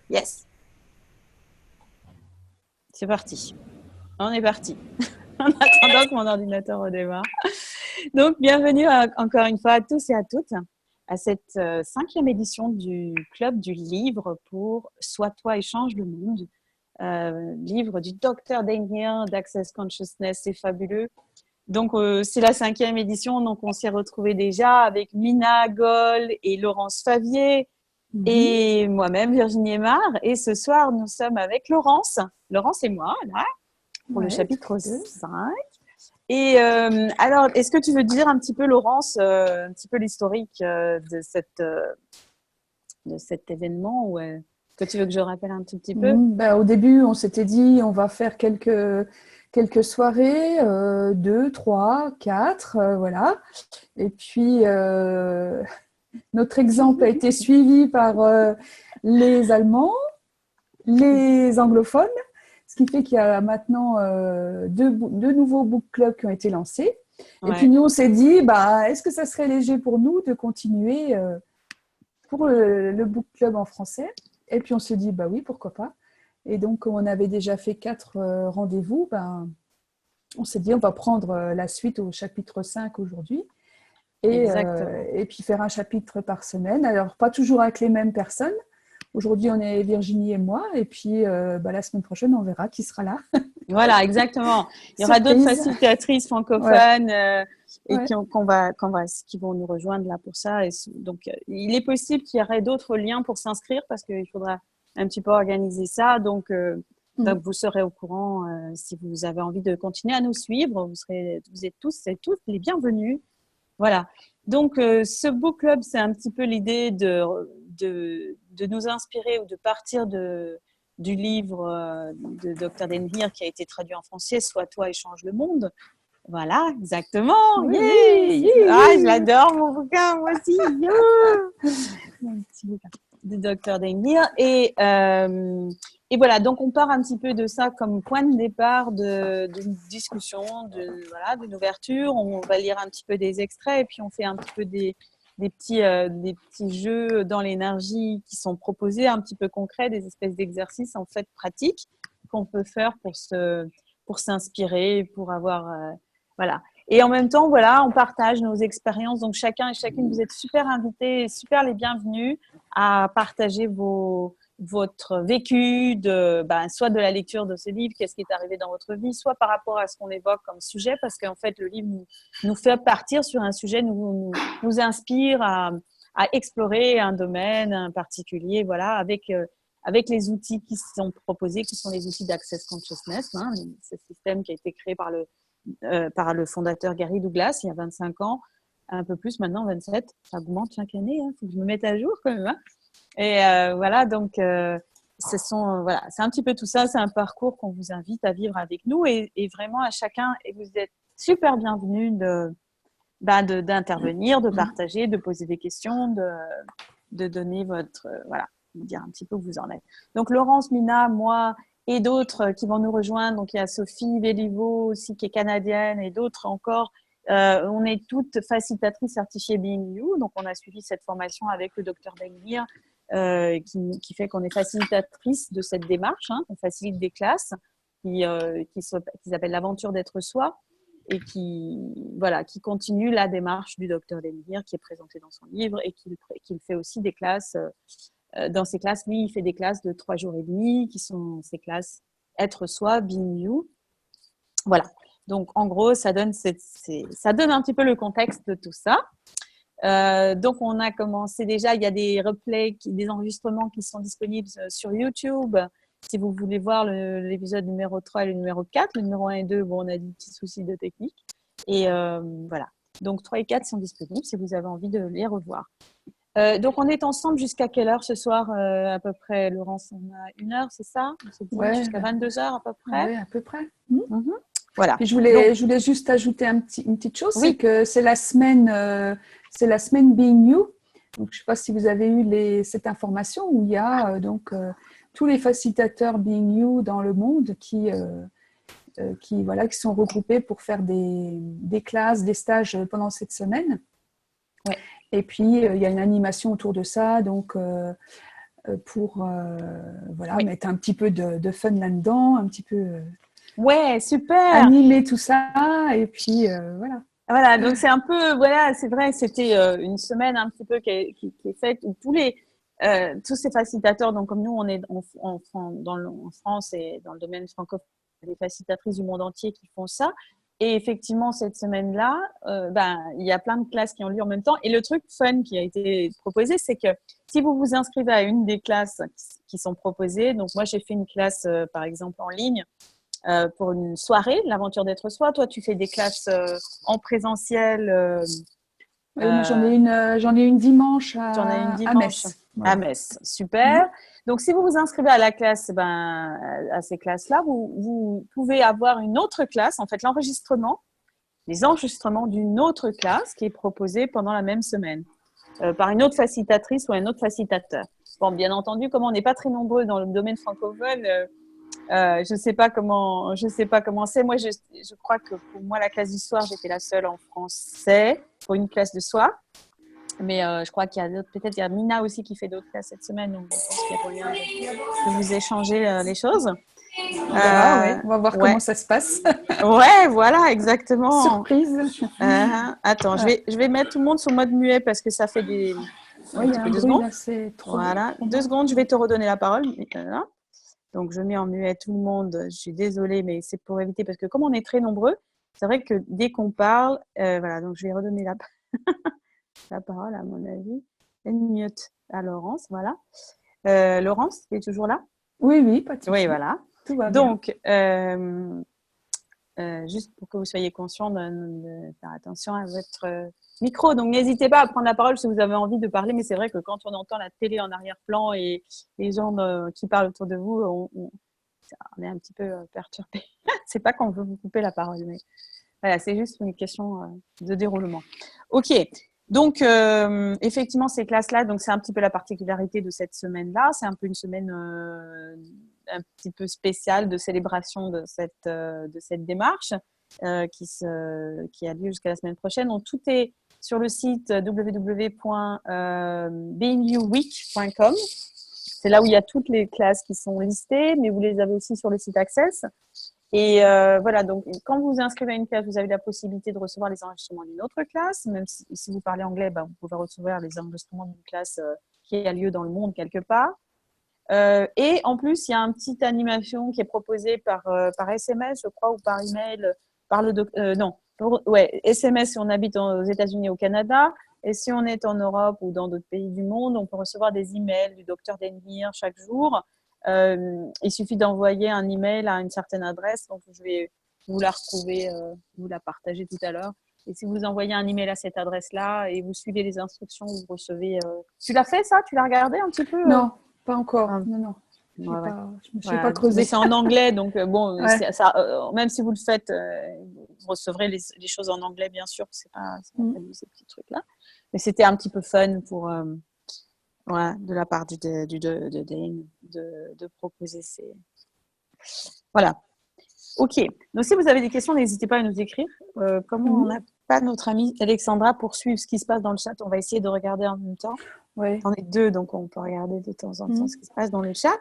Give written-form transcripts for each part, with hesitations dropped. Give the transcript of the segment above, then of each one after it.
Yes, c'est parti. On est parti. En attendant que mon ordinateur redémarre. Donc, bienvenue encore une fois à tous et à toutes à cette cinquième édition du Club du Livre pour Sois toi et change le monde. Livre du docteur Daniel d'Access Consciousness, c'est fabuleux. Donc, c'est la cinquième édition, donc on s'est retrouvés déjà avec Mina Goll et Laurence Favier et moi-même, Virginie Aymar. Et ce soir, nous sommes avec Laurence et moi, là, pour le Ouais, chapitre tout à fait. 5. Et alors, est-ce que tu veux dire un petit peu, Laurence, un petit peu l'historique de cet événement ou que tu veux que je rappelle un tout petit peu? Au début, on s'était dit on va faire quelques soirées, 2, 3, 4, voilà. Et puis, notre exemple a été suivi par les Allemands, les anglophones, ce qui fait qu'il y a maintenant deux nouveaux book clubs qui ont été lancés. Et puis, Ouais, nous, on s'est dit, est-ce que ça serait léger pour nous de continuer pour le book club en français? Et puis, on s'est dit, oui, pourquoi pas. Et donc, comme on avait déjà fait 4 rendez-vous, on s'est dit, on va prendre la suite au chapitre 5 aujourd'hui exactement. et puis faire un chapitre par semaine. Alors, pas toujours avec les mêmes personnes. Aujourd'hui, on est Virginie et moi. Et puis, la semaine prochaine, on verra qui sera là. Voilà, exactement. Il y aura d'autres Surprise. facilitatrices Ouais, francophones et ouais. qui vont nous rejoindre là pour ça. Donc, il est possible qu'il y aurait d'autres liens pour s'inscrire parce qu'il faudra un petit peu organiser ça. Donc, vous serez au courant si vous avez envie de continuer à nous suivre. Vous êtes tous et toutes les bienvenus. Voilà. Donc, ce book club, c'est un petit peu l'idée de nous inspirer ou de partir du livre de Dr. Denvir qui a été traduit en français, Sois toi et change le monde. Voilà, exactement. Oui, Yeah, oui, ah, je youhou. l'adore, mon bouquin, moi aussi. Yeah. Mon petit bouquin de Dr. Denvir. Et voilà, donc on part un petit peu de ça comme point de départ d'une discussion, voilà, d'une ouverture. On va lire un petit peu des extraits et puis on fait un petit peu des petits jeux dans l'énergie qui sont proposés, un petit peu concrets, des espèces d'exercices en fait pratiques qu'on peut faire pour s'inspirer, pour avoir voilà. Et en même temps, voilà, on partage nos expériences. Donc chacun et chacune, vous êtes super invités, super les bienvenus à partager votre vécu soit de la lecture de ce livre, qu'est-ce qui est arrivé dans votre vie, soit par rapport à ce qu'on évoque comme sujet, parce qu'en fait, le livre nous fait partir sur un sujet, nous inspire à explorer un domaine, un particulier, voilà, avec les outils qui sont proposés, qui sont les outils d'Access Consciousness, hein, ce système qui a été créé par le fondateur Gary Douglas il y a 25 ans, un peu plus maintenant, 27, ça augmente chaque année, il faut que je me mette à jour quand même. Hein. Et voilà, donc voilà, c'est un petit peu tout ça, c'est un parcours qu'on vous invite à vivre avec nous et vraiment à chacun, et vous êtes super bienvenus d'intervenir, de partager, de poser des questions, de donner voilà, de dire un petit peu où vous en êtes. Donc Laurence, Mina, moi et d'autres qui vont nous rejoindre, donc il y a Sophie Véliveau aussi qui est canadienne et d'autres encore. On est toutes facilitatrices certifiées Being You, donc on a suivi cette formation avec le docteur Dagmir qui fait qu'on est facilitatrice de cette démarche. Hein. On facilite des classes qui s'appellent l'aventure d'être soi et qui continue la démarche du docteur Denvir qui est présentée dans son livre et qu'il fait aussi des classes. Dans ces classes, lui, il fait des classes de 3 jours et demi qui sont ces classes être soi, being you. Voilà. Donc, en gros, ça donne un petit peu le contexte de tout ça. Donc, on a commencé déjà, il y a des replays, des enregistrements qui sont disponibles sur YouTube. Si vous voulez voir l'épisode numéro 3 et le numéro 4, le numéro 1 et 2, bon, on a des petits soucis de technique. Et voilà. Donc, 3 et 4 sont disponibles si vous avez envie de les revoir. Donc, on est ensemble jusqu'à quelle heure ce soir à peu près, Laurence? On a 1 heure, c'est ça? On s'est dit Ouais, jusqu'à 22 heures à peu près. ouais, à peu près. Voilà. Puis Donc, je voulais juste ajouter une petite chose, c'est oui, que c'est la semaine Being You. Donc, je ne sais pas si vous avez eu cette information où il y a tous les facilitateurs Being You dans le monde qui sont regroupés pour faire des classes, des stages pendant cette semaine. ouais. Et puis, il y a une animation autour de ça. Donc, pour voilà, Oui. mettre un petit peu de fun là-dedans, un petit peu Ouais, super. animer tout ça. Et puis, voilà. Voilà, donc c'est un peu, voilà, c'est vrai, c'était une semaine un petit peu qui est faite où tous ces facilitateurs, donc comme nous, on est en France et dans le domaine francophone, il y a des facilitatrices du monde entier qui font ça. Et effectivement, cette semaine-là, il y a plein de classes qui ont lieu en même temps. Et le truc fun qui a été proposé, c'est que si vous vous inscrivez à une des classes qui sont proposées, donc moi, j'ai fait une classe, par exemple, en ligne, pour une soirée, l'aventure d'être soi. Toi, tu fais des classes en présentiel. Oui, moi, j'en ai une dimanche Tu en as une à dimanche Metz. à Voilà. Metz. Super. Donc, si vous vous inscrivez à la classe, à ces classes-là, vous pouvez avoir une autre classe, en fait, les enregistrements d'une autre classe qui est proposée pendant la même semaine par une autre facilitatrice ou un autre facilitateur. Bon, bien entendu, comme on n'est pas très nombreux dans le domaine francophone, je sais pas comment c'est. Moi, je crois que pour moi, la classe du soir, j'étais la seule en français pour une classe de soir. Mais je crois qu'il y a d'autres, peut-être il y a Mina aussi qui fait d'autres classes cette semaine, donc je pense qu'il y a moyen de vous échanger les choses. On verra, ouais. On va voir Ouais, comment ça se passe. ouais, voilà, exactement. Surprise. Attends, Voilà. je vais mettre tout le monde sur mode muet parce que ça fait un Oui, il y petit a peu un deux bruit secondes. là, c'est trop. Voilà, Trop 2 secondes, je vais te redonner la parole. Voilà. Donc, je mets en muet tout le monde. Je suis désolée, mais c'est pour éviter parce que comme on est très nombreux, c'est vrai que dès qu'on parle, voilà, donc je vais redonner la parole à mon avis. Mute à Laurence, voilà. Laurence, tu es toujours là? Oui, oui, pas de Oui, souci. voilà. Tout va bien. Donc, juste pour que vous soyez conscient de faire attention à votre micro. Donc, n'hésitez pas à prendre la parole si vous avez envie de parler, mais c'est vrai que quand on entend la télé en arrière-plan et les gens qui parlent autour de vous, on est un petit peu perturbé. C'est pas qu'on veut vous couper la parole, mais voilà, c'est juste une question de déroulement. Ok. Donc, effectivement, ces classes-là, donc c'est un petit peu la particularité de cette semaine-là. C'est un peu une semaine un petit peu spéciale de célébration de cette démarche qui a lieu jusqu'à la semaine prochaine. Donc, tout est sur le site www.beinguweek.com. C'est là où il y a toutes les classes qui sont listées, mais vous les avez aussi sur le site Access. Et voilà, donc quand vous vous inscrivez à une classe, vous avez la possibilité de recevoir les enregistrements d'une autre classe. Même si vous parlez anglais, vous pouvez recevoir les enregistrements d'une classe qui a lieu dans le monde quelque part. Et en plus, il y a une petite animation qui est proposée par SMS, je crois, ou par email, par SMS si on habite aux États-Unis, au Canada. Et si on est en Europe ou dans d'autres pays du monde, on peut recevoir des emails du docteur Denvir chaque jour. Il suffit d'envoyer un email à une certaine adresse. Donc, je vais vous la retrouver, vous la partager tout à l'heure. Et si vous envoyez un email à cette adresse-là et vous suivez les instructions, vous recevez. Tu l'as fait ça? Tu l'as regardé un petit peu Non, pas encore. Ah, Non, non. ouais, ouais. Je me suis pas Voilà. Mais creusée. c'est en anglais, donc Ouais. même si vous le faites, vous recevrez les choses en anglais, bien sûr. C'est pas prévu, ces petits trucs-là. Mais c'était un petit peu fun de la part de Dane de proposer ces. Voilà. Ok. Donc, si vous avez des questions, n'hésitez pas à nous écrire. Comme on n'a pas notre amie Alexandra pour suivre ce qui se passe dans le chat, on va essayer de regarder en même temps. Ouais. On est deux, donc on peut regarder de temps en temps ce qui se passe dans le chat.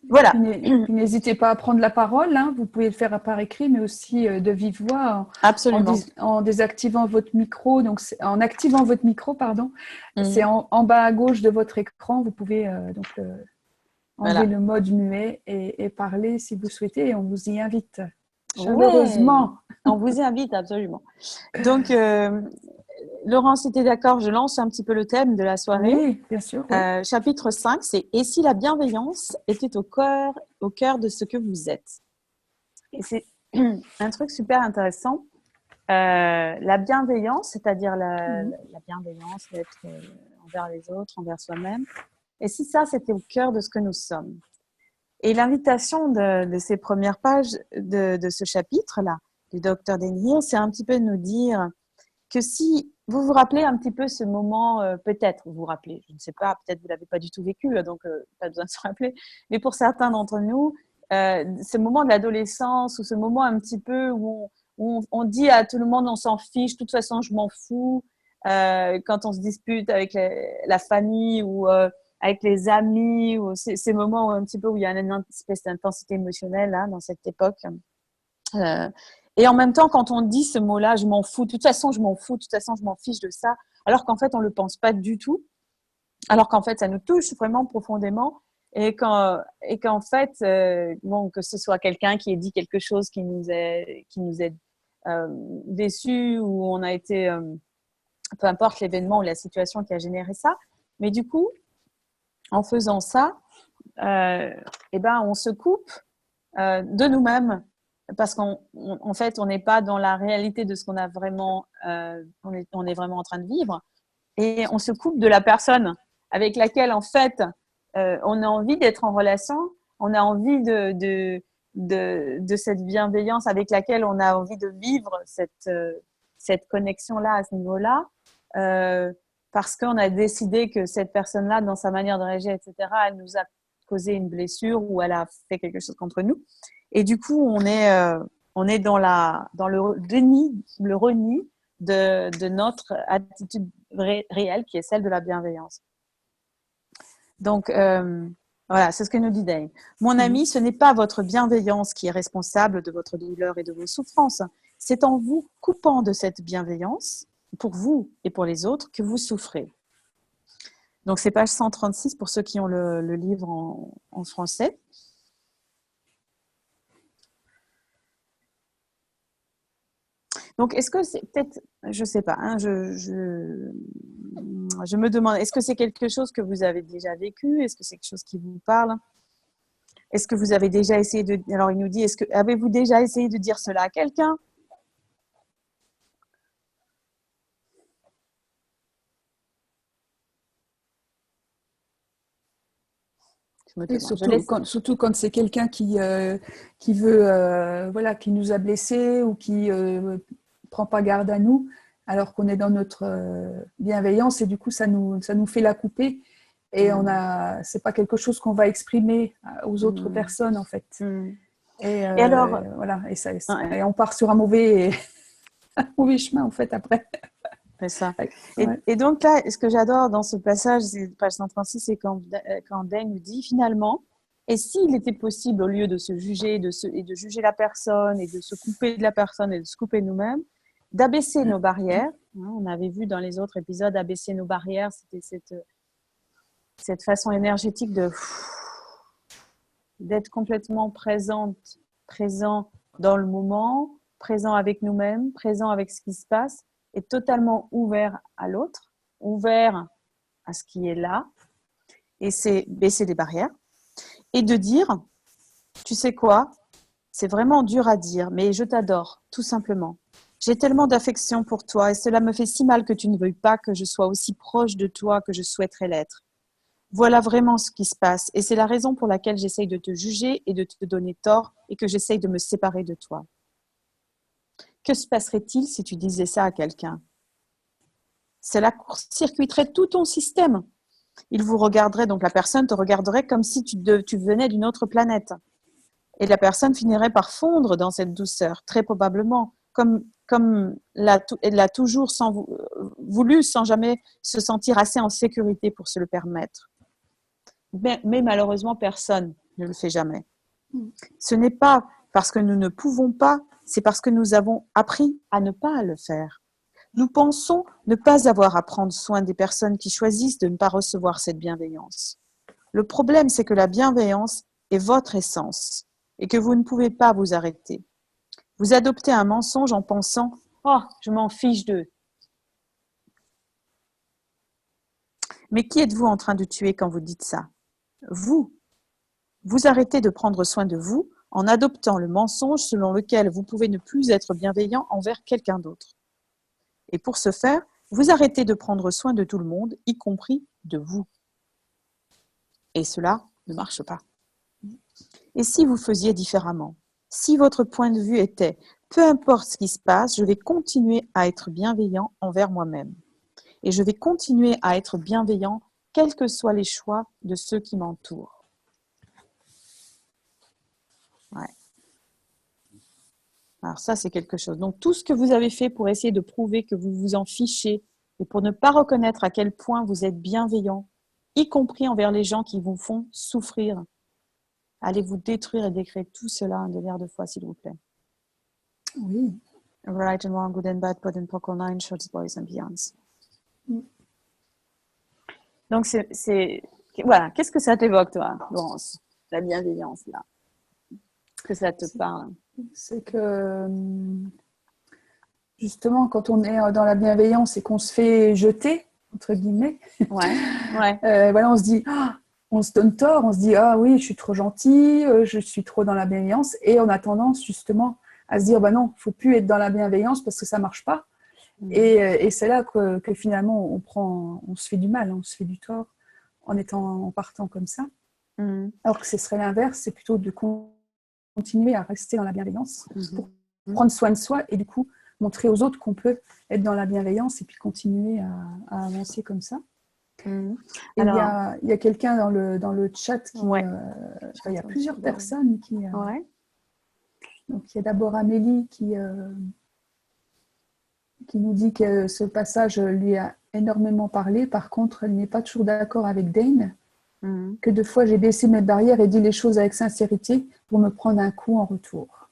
Voilà. Puis n'hésitez pas à prendre la parole. Hein. Vous pouvez le faire par écrit, mais aussi de vive voix Absolument. en désactivant votre micro. Donc, en activant votre micro, pardon. C'est en bas à gauche de votre écran. Vous pouvez enlever le mode muet et parler si vous souhaitez. Et on vous y invite chaleureusement. Ouais, on vous y invite absolument. Donc, Laurent, si tu es d'accord, je lance un petit peu le thème de la soirée. Oui, bien sûr. Oui. Chapitre 5, c'est « Et si la bienveillance était au cœur de ce que vous êtes ?» Et c'est un truc super intéressant. La bienveillance, c'est-à-dire la bienveillance d'être envers les autres, envers soi-même. Et si ça, c'était au cœur de ce que nous sommes? Et l'invitation de ces premières pages de ce chapitre-là, du docteur Denvir, c'est un petit peu de nous dire que si vous vous rappelez un petit peu ce moment, peut-être vous vous rappelez, je ne sais pas, peut-être vous ne l'avez pas du tout vécu, donc pas besoin de se rappeler, mais pour certains d'entre nous, ce moment de l'adolescence ou ce moment un petit peu où on dit à tout le monde on s'en fiche, de toute façon je m'en fous, quand on se dispute avec la famille ou avec les amis, ou ces moments un petit peu où il y a une espèce d'intensité émotionnelle là, dans cette époque. Et en même temps, quand on dit ce mot-là, je m'en fous, de toute façon, je m'en fous, de toute façon, je m'en fiche de ça, alors qu'en fait, on ne le pense pas du tout, alors qu'en fait, ça nous touche vraiment profondément, et qu'en fait, bon, que ce soit quelqu'un qui ait dit quelque chose qui nous est déçu, ou on a été, peu importe l'événement ou la situation qui a généré ça, mais du coup, en faisant ça, eh ben, on se coupe de nous-mêmes, parce qu'en fait, on n'est pas dans la réalité de ce qu'on a vraiment, on est vraiment en train de vivre, et on se coupe de la personne avec laquelle, en fait, on a envie d'être en relation, on a envie de cette bienveillance avec laquelle on a envie de vivre cette connexion-là à ce niveau-là, parce qu'on a décidé que cette personne-là, dans sa manière de réagir, etc., elle nous a causé une blessure ou elle a fait quelque chose contre nous. Et du coup, on est dans le déni, le reni de notre attitude réelle, qui est celle de la bienveillance. Donc, voilà, c'est ce que nous dit Dane. Mon ami, ce n'est pas votre bienveillance qui est responsable de votre douleur et de vos souffrances. C'est en vous coupant de cette bienveillance, pour vous et pour les autres, que vous souffrez. Donc, c'est page 136 pour ceux qui ont le livre en français. Donc, est-ce que c'est peut-être, je ne sais pas, hein, je me demande, est-ce que c'est quelque chose que vous avez déjà vécu? Est-ce que c'est quelque chose qui vous parle? Est-ce que vous avez déjà essayé de... Alors, il nous dit, avez-vous déjà essayé de dire cela à quelqu'un? Et surtout quand c'est quelqu'un qui veut, voilà, qui nous a blessés ou qui prend pas garde à nous, alors qu'on est dans notre bienveillance, et du coup ça nous fait la couper, et c'est pas quelque chose qu'on va exprimer aux autres personnes, en fait. Et alors, voilà, et on part sur un mauvais chemin, en fait, après. C'est ça. Ouais. Et donc là, ce que j'adore dans ce passage, c'est page 136, c'est quand Dane nous dit finalement, et s'il était possible, au lieu de se juger et de juger la personne et de se couper de la personne et de se couper nous-mêmes, d'abaisser nos barrières. On avait vu dans les autres épisodes, abaisser nos barrières, c'était cette façon énergétique d'être complètement présent dans le moment, présent avec nous-mêmes, présent avec ce qui se passe, et totalement ouvert à l'autre, ouvert à ce qui est là, et c'est baisser les barrières, et de dire, tu sais quoi, c'est vraiment dur à dire, mais je t'adore, tout simplement. J'ai tellement d'affection pour toi, et cela me fait si mal que tu ne veuilles pas que je sois aussi proche de toi que je souhaiterais l'être. Voilà vraiment ce qui se passe, et c'est la raison pour laquelle j'essaye de te juger et de te donner tort, et que j'essaye de me séparer de toi. Que se passerait-il si tu disais ça à quelqu'un? Cela court-circuiterait tout ton système. Il vous regarderait, donc la personne te regarderait comme si tu venais d'une autre planète. Et la personne finirait par fondre dans cette douceur, très probablement, comme l'a toujours voulu, sans jamais se sentir assez en sécurité pour se le permettre. Mais malheureusement, personne ne le fait jamais. Ce n'est pas parce que nous ne pouvons pas, c'est parce que nous avons appris à ne pas le faire. Nous pensons ne pas avoir à prendre soin des personnes qui choisissent de ne pas recevoir cette bienveillance. Le problème, c'est que la bienveillance est votre essence et que vous ne pouvez pas vous arrêter. Vous adoptez un mensonge en pensant « Oh, je m'en fiche d'eux ». Mais qui êtes-vous en train de tuer quand vous dites ça? Vous. Vous arrêtez de prendre soin de vous en adoptant le mensonge selon lequel vous pouvez ne plus être bienveillant envers quelqu'un d'autre. Et pour ce faire, vous arrêtez de prendre soin de tout le monde, y compris de vous. Et cela ne marche pas. Et si vous faisiez différemment? Si votre point de vue était « peu importe ce qui se passe, je vais continuer à être bienveillant envers moi-même. Et je vais continuer à être bienveillant, quels que soient les choix de ceux qui m'entourent. » Ouais. Alors ça, c'est quelque chose. Donc, tout ce que vous avez fait pour essayer de prouver que vous vous en fichez et pour ne pas reconnaître à quel point vous êtes bienveillant y compris envers les gens qui vous font souffrir. Allez vous détruire et décrire tout cela de l'air de foi, s'il vous plaît. Oui. Right and wrong, good and bad, pot and poco, nine, shorts, boys and beyonds. Donc, voilà. Qu'est-ce que ça t'évoque, toi, Laurence? La bienveillance, là. Est-ce que ça te parle? C'est que, justement, quand on est dans la bienveillance et qu'on se fait jeter, entre guillemets, Ouais. voilà, on se dit, on se donne tort, on se dit, ah oui, je suis trop gentille, je suis trop dans la bienveillance, et on a tendance, justement, à se dire, bah non, il ne faut plus être dans la bienveillance parce que ça ne marche pas. Et c'est là que finalement, on se fait du mal, on se fait du tort en partant comme ça. Alors que ce serait l'inverse, c'est plutôt de continuer à rester dans la bienveillance pour prendre soin de soi et du coup montrer aux autres qu'on peut être dans la bienveillance et puis continuer à avancer comme ça. Et alors, il y a quelqu'un dans le chat qui... il y a plusieurs personnes qui... Donc il y a d'abord Amélie qui nous dit que ce passage lui a énormément parlé. Par contre, elle n'est pas toujours d'accord avec Dane. Que 2 fois, j'ai baissé mes barrières et dit les choses avec sincérité pour me prendre un coup en retour.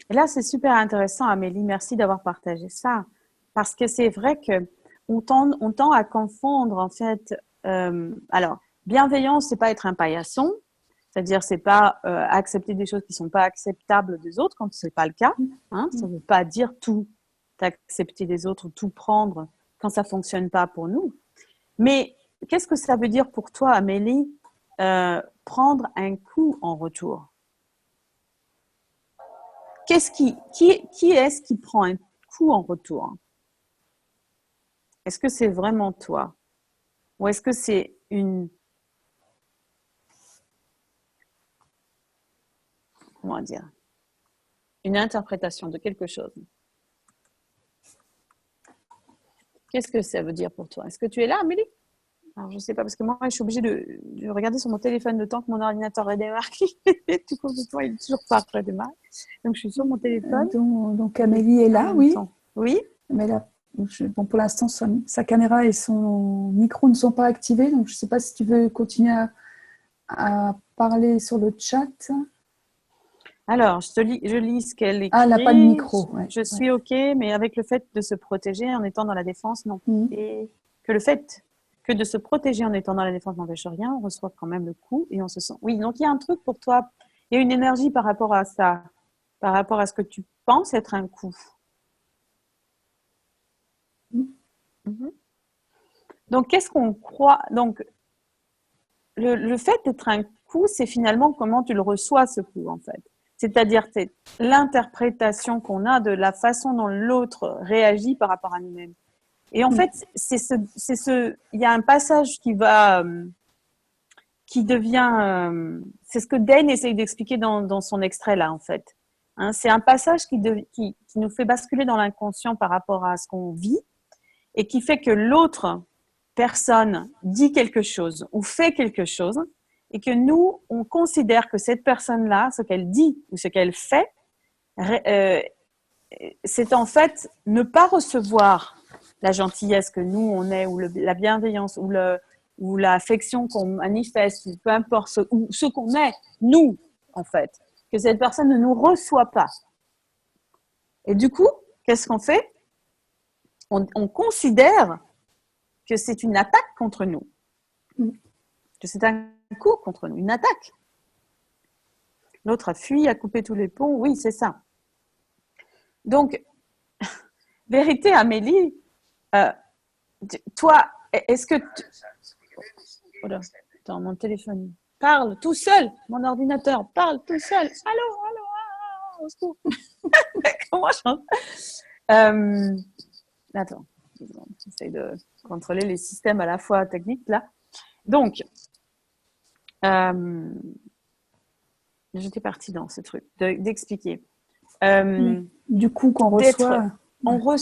Et là, c'est super intéressant, Amélie. Merci d'avoir partagé ça. Parce que c'est vrai qu'on tend à confondre, en fait. Alors, bienveillance, c'est pas être un paillasson. C'est-à-dire, c'est pas accepter des choses qui sont pas acceptables des autres quand c'est pas le cas. Hein. Ça veut pas dire tout accepter des autres, tout prendre quand ça fonctionne pas pour nous. Mais qu'est-ce que ça veut dire pour toi, Amélie, prendre un coup en retour? Qui est-ce qui prend un coup en retour? Est-ce que c'est vraiment toi? Ou est-ce que c'est comment dire, une interprétation de quelque chose? Qu'est-ce que ça veut dire pour toi? Est-ce que tu es là, Amélie? Alors, je ne sais pas, parce que moi, je suis obligée de regarder sur mon téléphone le temps que mon ordinateur redémarre. Du coup, il n'est toujours pas redémarré. Donc, je suis sur mon téléphone. Donc Amélie est là, oui. Oui. Mais là, pour l'instant, sa caméra et son micro ne sont pas activés. Donc, je ne sais pas si tu veux continuer à parler sur le chat. Alors, je lis ce qu'elle écrit. Ah, elle n'a pas de micro. Je suis OK, mais avec le fait de se protéger en étant dans la défense, non. Et que le fait que de se protéger en étant dans la défense n'empêche rien, on reçoit quand même le coup et on se sent... Oui, donc il y a un truc pour toi, il y a une énergie par rapport à ça, par rapport à ce que tu penses être un coup. Donc, qu'est-ce qu'on croit? Donc, le fait d'être un coup, c'est finalement comment tu le reçois, ce coup, en fait. C'est-à-dire, c'est l'interprétation qu'on a de la façon dont l'autre réagit par rapport à nous-mêmes. Et en fait, il y a un passage qui devient, c'est ce que Dane essaye d'expliquer dans son extrait là, en fait. Hein, c'est un passage qui nous fait basculer dans l'inconscient par rapport à ce qu'on vit et qui fait que l'autre personne dit quelque chose ou fait quelque chose et que nous, on considère que cette personne-là, ce qu'elle dit ou ce qu'elle fait, c'est en fait ne pas recevoir la gentillesse que nous, on est, ou la bienveillance, ou l'affection qu'on manifeste, ou peu importe ce qu'on est, nous, en fait, que cette personne ne nous reçoit pas. Et du coup, qu'est-ce qu'on fait? On considère que c'est une attaque contre nous, que c'est un coup contre nous, une attaque. L'autre a fui, a coupé tous les ponts, oui, c'est ça. Donc, vérité, Amélie, toi, est-ce que... Oh là, attends, mon téléphone parle tout seul, mon ordinateur parle tout seul. Allô, au secours. Comment je... Attends, j'essaie de contrôler les systèmes à la fois techniques, là. Donc, j'étais partie dans ce truc, d'expliquer. Du coup, qu'on reçoit...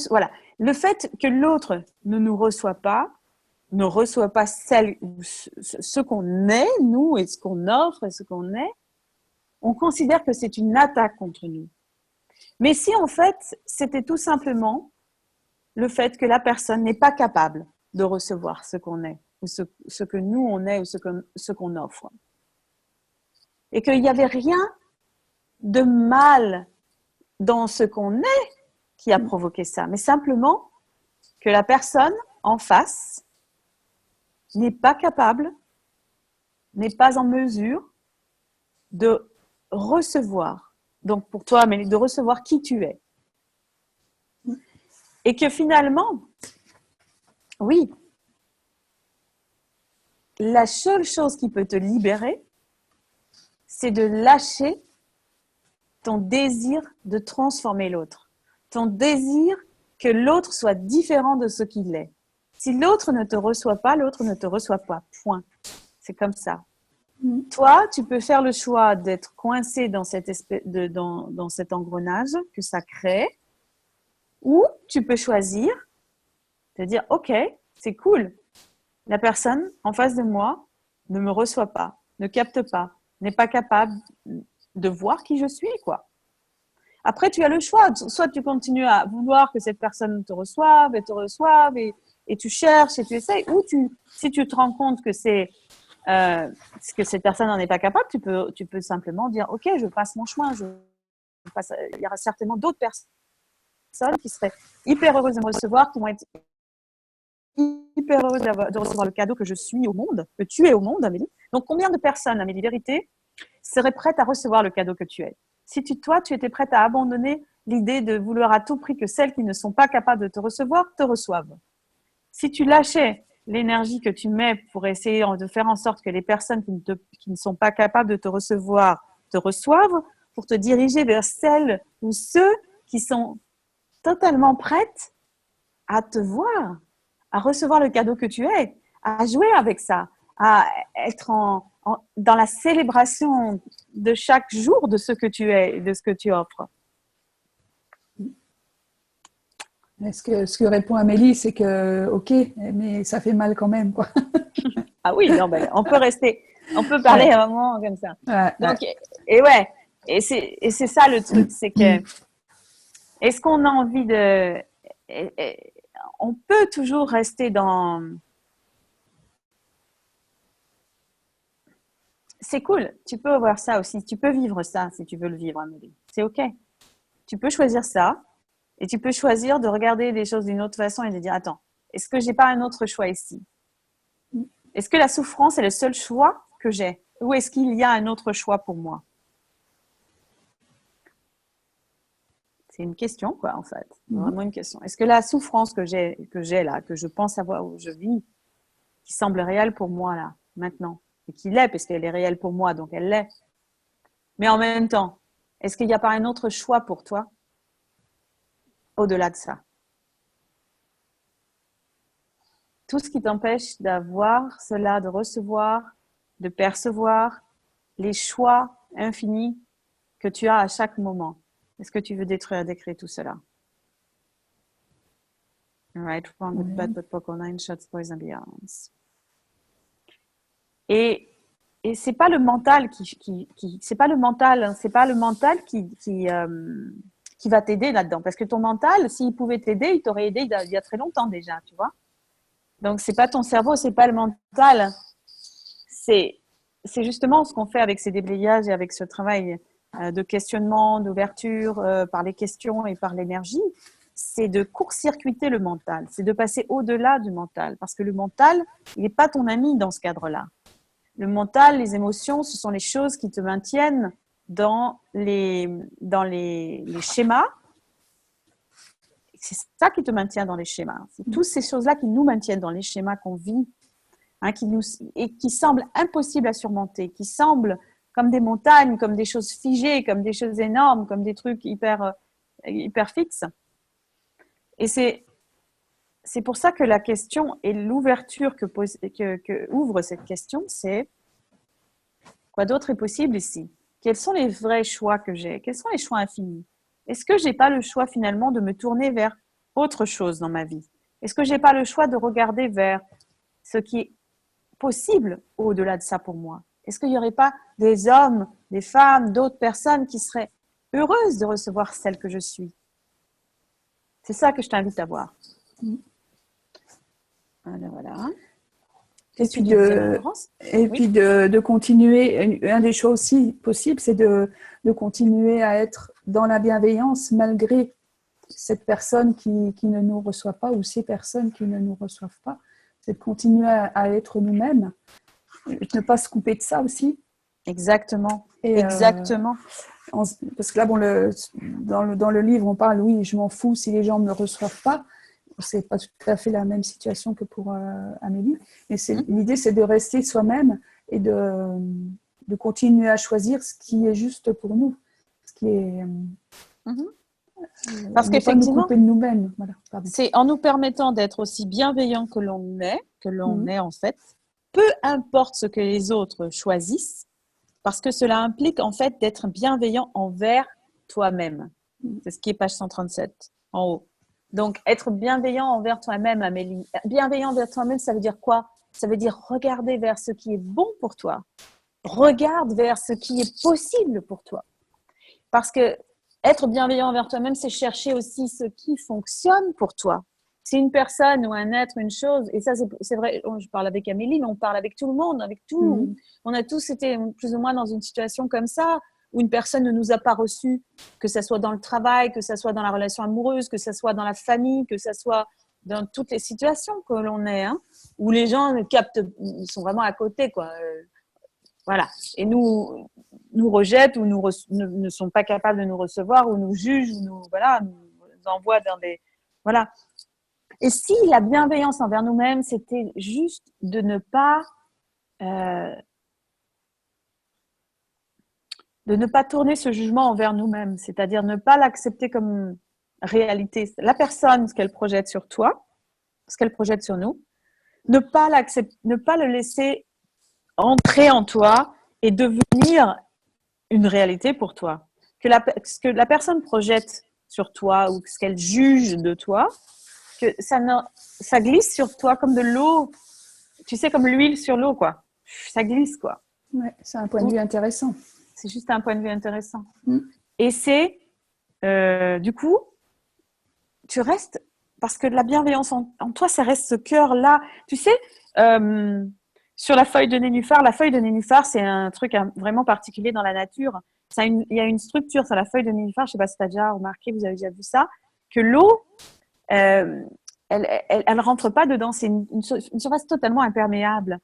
Voilà. Le fait que l'autre ne nous reçoit pas, ne reçoit pas ce qu'on est, nous, et ce qu'on offre, et ce qu'on est, on considère que c'est une attaque contre nous. Mais si, en fait, c'était tout simplement le fait que la personne n'est pas capable de recevoir ce qu'on est, ou ce que nous on est ou ce qu'on offre. Et qu'il n'y avait rien de mal dans ce qu'on est qui a provoqué ça, mais simplement que la personne en face n'est pas capable, n'est pas en mesure de recevoir. Donc pour toi, Amélie, de recevoir qui tu es. Et que finalement, oui, la seule chose qui peut te libérer, c'est de lâcher ton désir de transformer l'autre. Ton désir que l'autre soit différent de ce qu'il est. Si l'autre ne te reçoit pas, l'autre ne te reçoit pas. Point. C'est comme ça. Toi, tu peux faire le choix d'être coincé dans dans cet engrenage que ça crée, ou tu peux choisir de dire « Ok, c'est cool. La personne en face de moi ne me reçoit pas, ne capte pas, n'est pas capable de voir qui je suis, quoi. » Après, tu as le choix. Soit tu continues à vouloir que cette personne te reçoive et tu cherches et tu essayes. Ou si tu te rends compte que que cette personne n'en est pas capable, tu peux simplement dire « Ok, je passe mon chemin. Il y aura certainement d'autres personnes qui seraient hyper heureuses de me recevoir, qui vont être hyper heureuses de recevoir le cadeau que je suis au monde, que tu es au monde, Amélie. Donc, combien de personnes, Amélie Vérité, seraient prêtes à recevoir le cadeau que tu es ? Si toi, tu étais prête à abandonner l'idée de vouloir à tout prix que celles qui ne sont pas capables de te recevoir, te reçoivent. Si tu lâchais l'énergie que tu mets pour essayer de faire en sorte que les personnes qui ne sont pas capables de te recevoir te reçoivent, pour te diriger vers celles ou ceux qui sont totalement prêtes à te voir, à recevoir le cadeau que tu es, à jouer avec ça, à être dans la célébration de chaque jour de ce que tu es et de ce que tu offres. Ce que répond Amélie, c'est que, ok, mais ça fait mal quand même, quoi. Ah oui, non, ben, on peut parler à un moment comme ça. Donc, et c'est ça le truc, c'est que, est-ce qu'on a envie on peut toujours rester dans... C'est cool, tu peux avoir ça aussi, tu peux vivre ça si tu veux le vivre, Amélie. C'est ok. Tu peux choisir ça et tu peux choisir de regarder les choses d'une autre façon et de dire, attends, est-ce que j'ai pas un autre choix ici ? Est-ce que la souffrance est le seul choix que j'ai ? Ou est-ce qu'il y a un autre choix pour moi ? C'est une question, quoi, en fait. Vraiment une question. Est-ce que la souffrance que j'ai là, que je pense avoir, où je vis, qui semble réelle pour moi, là, maintenant, et qui l'est, parce qu'elle est réelle pour moi, donc elle l'est. Mais en même temps, est-ce qu'il n'y a pas un autre choix pour toi, au-delà de ça ? Tout ce qui t'empêche d'avoir cela, de recevoir, de percevoir les choix infinis que tu as à chaque moment. Est-ce que tu veux décrire tout cela? Right, wrong, good, bad, but poco, 9 shots, boys and beyonds. Et c'est pas le mental c'est pas le mental qui va t'aider là-dedans. Parce que ton mental, s'il pouvait t'aider, il t'aurait aidé il y a très longtemps déjà, tu vois. Donc, c'est pas ton cerveau, c'est pas le mental. C'est justement ce qu'on fait avec ces déblayages et avec ce travail de questionnement, d'ouverture par les questions et par l'énergie. C'est de court-circuiter le mental. C'est de passer au-delà du mental. Parce que le mental, il n'est pas ton ami dans ce cadre-là. Le mental, les émotions, ce sont les choses qui te maintiennent dans les schémas. C'est ça qui te maintient dans les schémas. C'est toutes ces choses-là qui nous maintiennent dans les schémas qu'on vit, hein, et qui semblent impossibles à surmonter, qui semblent comme des montagnes, comme des choses figées, comme des choses énormes, comme des trucs hyper fixes. Et c'est pour ça que la question et l'ouverture que ouvre cette question, c'est quoi d'autre est possible ici ? Quels sont les vrais choix que j'ai ? Quels sont les choix infinis ? Est-ce que je n'ai pas le choix finalement de me tourner vers autre chose dans ma vie ? Est-ce que je n'ai pas le choix de regarder vers ce qui est possible au-delà de ça pour moi ? Est-ce qu'il n'y aurait pas des hommes, des femmes, d'autres personnes qui seraient heureuses de recevoir celle que je suis ? C'est ça que je t'invite à voir. Alors voilà. Qu'est-ce que tu disais, Florence? Et puis de continuer. Une des choses aussi possibles, c'est de continuer à être dans la bienveillance malgré cette personne qui ne nous reçoit pas ou ces personnes qui ne nous reçoivent pas. C'est de continuer à être nous-mêmes, ne pas se couper de ça aussi. Exactement. Et, exactement. Parce que là, bon, dans le livre, on parle, oui, je m'en fous si les gens ne me reçoivent pas. C'est pas tout à fait la même situation que pour Amélie. Mais l'idée, c'est de rester soi-même et de continuer à choisir ce qui est juste pour nous. Ce qui est... Parce ne pas nous qu'effectivement, couper de nous-mêmes. Voilà, c'est en nous permettant d'être aussi bienveillant que l'on est en fait, peu importe ce que les autres choisissent, parce que cela implique en fait d'être bienveillant envers toi-même. C'est ce qui est page 137 en haut. Donc, être bienveillant envers toi-même, Amélie. Bienveillant envers toi-même, ça veut dire quoi? Ça veut dire regarder vers ce qui est bon pour toi. Regarde vers ce qui est possible pour toi. Parce que être bienveillant envers toi-même, c'est chercher aussi ce qui fonctionne pour toi. C'est une personne ou un être, une chose, et ça c'est vrai, je parle avec Amélie, mais on parle avec tout le monde, avec tout. On a tous été plus ou moins dans une situation comme ça, où une personne ne nous a pas reçus, que ce soit dans le travail, que ce soit dans la relation amoureuse, que ce soit dans la famille, que ce soit dans toutes les situations que l'on est, hein, où les gens ils sont vraiment à côté, quoi. Voilà. Et nous rejettent ou ne sont pas capables de nous recevoir ou nous jugent ou nous envoient dans des... Voilà. Et si la bienveillance envers nous-mêmes, c'était juste de ne pas tourner ce jugement envers nous-mêmes, c'est-à-dire ne pas l'accepter comme réalité. La personne, ce qu'elle projette sur toi, ce qu'elle projette sur nous, ne pas le laisser entrer en toi et devenir une réalité pour toi. Ce que la personne projette sur toi ou ce qu'elle juge de toi, que ça glisse sur toi comme de l'eau, tu sais, comme l'huile sur l'eau, quoi. Ça glisse, quoi. Ouais, c'est un point de vue intéressant. C'est juste un point de vue intéressant. Et c'est, du coup, tu restes, parce que la bienveillance en toi, ça reste ce cœur-là. Tu sais, sur la feuille de nénuphar, c'est un truc vraiment particulier dans la nature. Il y a une structure sur la feuille de nénuphar, je ne sais pas si tu as déjà remarqué, vous avez déjà vu ça, que l'eau, elle rentre pas dedans. C'est une surface totalement imperméable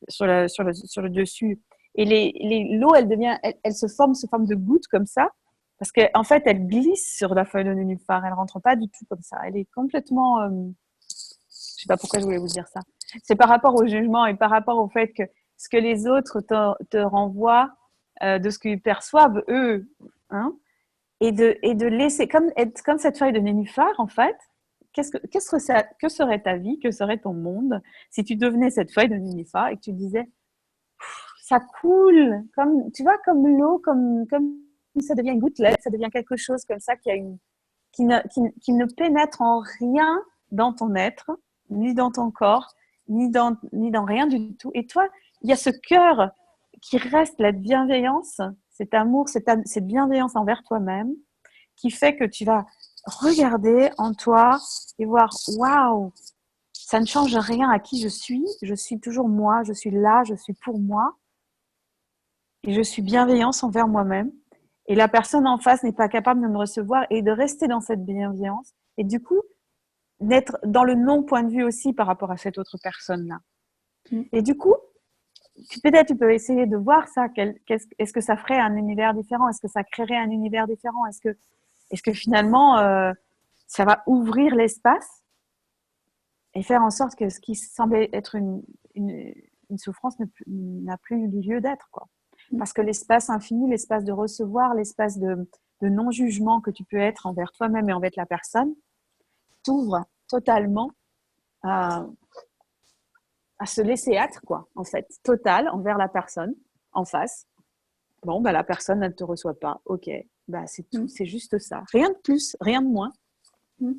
sur le dessus. Et l'eau, elle se forme sous forme de gouttes comme ça, parce qu'en fait, elle glisse sur la feuille de nénuphar. Elle rentre pas du tout comme ça. Elle est complètement... je sais pas pourquoi je voulais vous dire ça. C'est par rapport au jugement et par rapport au fait que ce que les autres te renvoient de ce qu'ils perçoivent eux, hein, et de laisser être comme cette feuille de nénuphar en fait. Que serait ta vie, que serait ton monde si tu devenais cette feuille de nénuphar et que tu disais ça coule comme tu vois, comme l'eau, comme ça devient une gouttelette, ça devient quelque chose comme ça qui ne pénètre en rien dans ton être, ni dans ton corps, ni dans rien du tout. Et toi, il y a ce cœur qui reste, la bienveillance, cet amour, cette bienveillance envers toi-même, qui fait que tu vas regarder en toi et voir, waouh, ça ne change rien à qui je suis toujours moi, je suis là, je suis pour moi, et je suis bienveillance envers moi-même. Et la personne en face n'est pas capable de me recevoir et de rester dans cette bienveillance. Et du coup, d'être dans le non-point de vue aussi par rapport à cette autre personne-là. Et du coup, peut-être tu peux essayer de voir ça. Est-ce que ça ferait un univers différent? Est-ce que ça créerait un univers différent? Est-ce que finalement, ça va ouvrir l'espace et faire en sorte que ce qui semblait être une souffrance n'a plus lieu d'être, quoi. Parce que l'espace infini, l'espace de recevoir, l'espace de non-jugement que tu peux être envers toi-même et envers la personne, t'ouvre totalement à se laisser être, quoi, en fait, total envers la personne en face. Bon, bah, la personne, elle ne te reçoit pas. Ok, bah, c'est tout, c'est juste ça. Rien de plus, rien de moins.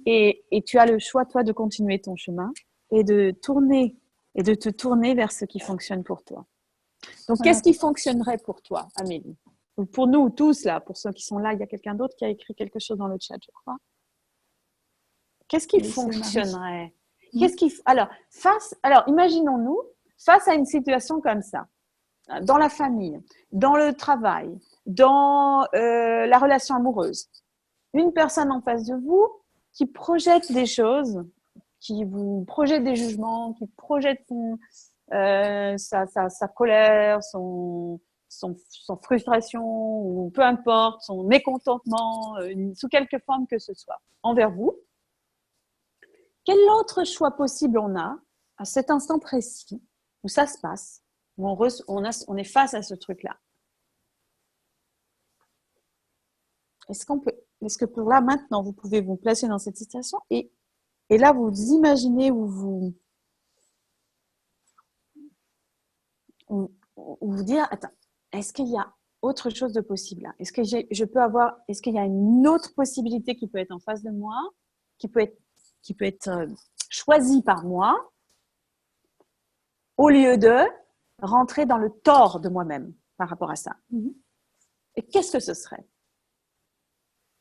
Et tu as le choix, toi, de continuer ton chemin et de te tourner vers ce qui fonctionne pour toi. Donc, qu'est-ce qui fonctionnerait pour toi, Amélie? Ou pour nous tous, là, pour ceux qui sont là, il y a quelqu'un d'autre qui a écrit quelque chose dans le chat, je crois. Qu'est-ce qui fonctionnerait? Alors, imaginons-nous face à une situation comme ça, dans la famille, dans le travail, dans la relation amoureuse, une personne en face de vous qui projette des choses, qui vous projette des jugements, qui projette sa colère, son frustration, ou peu importe, son mécontentement, sous quelque forme que ce soit, envers vous, quel autre choix possible on a à cet instant précis où ça se passe, où on est face à ce truc-là? Est-ce que pour là, maintenant, vous pouvez vous placer dans cette situation et là, vous imaginez ou vous dire, attends, est-ce qu'il y a autre chose de possible là? Est-ce qu'il y a une autre possibilité qui peut être en face de moi, qui peut être choisie par moi, au lieu de rentrer dans le tort de moi-même par rapport à ça? Et qu'est-ce que ce serait?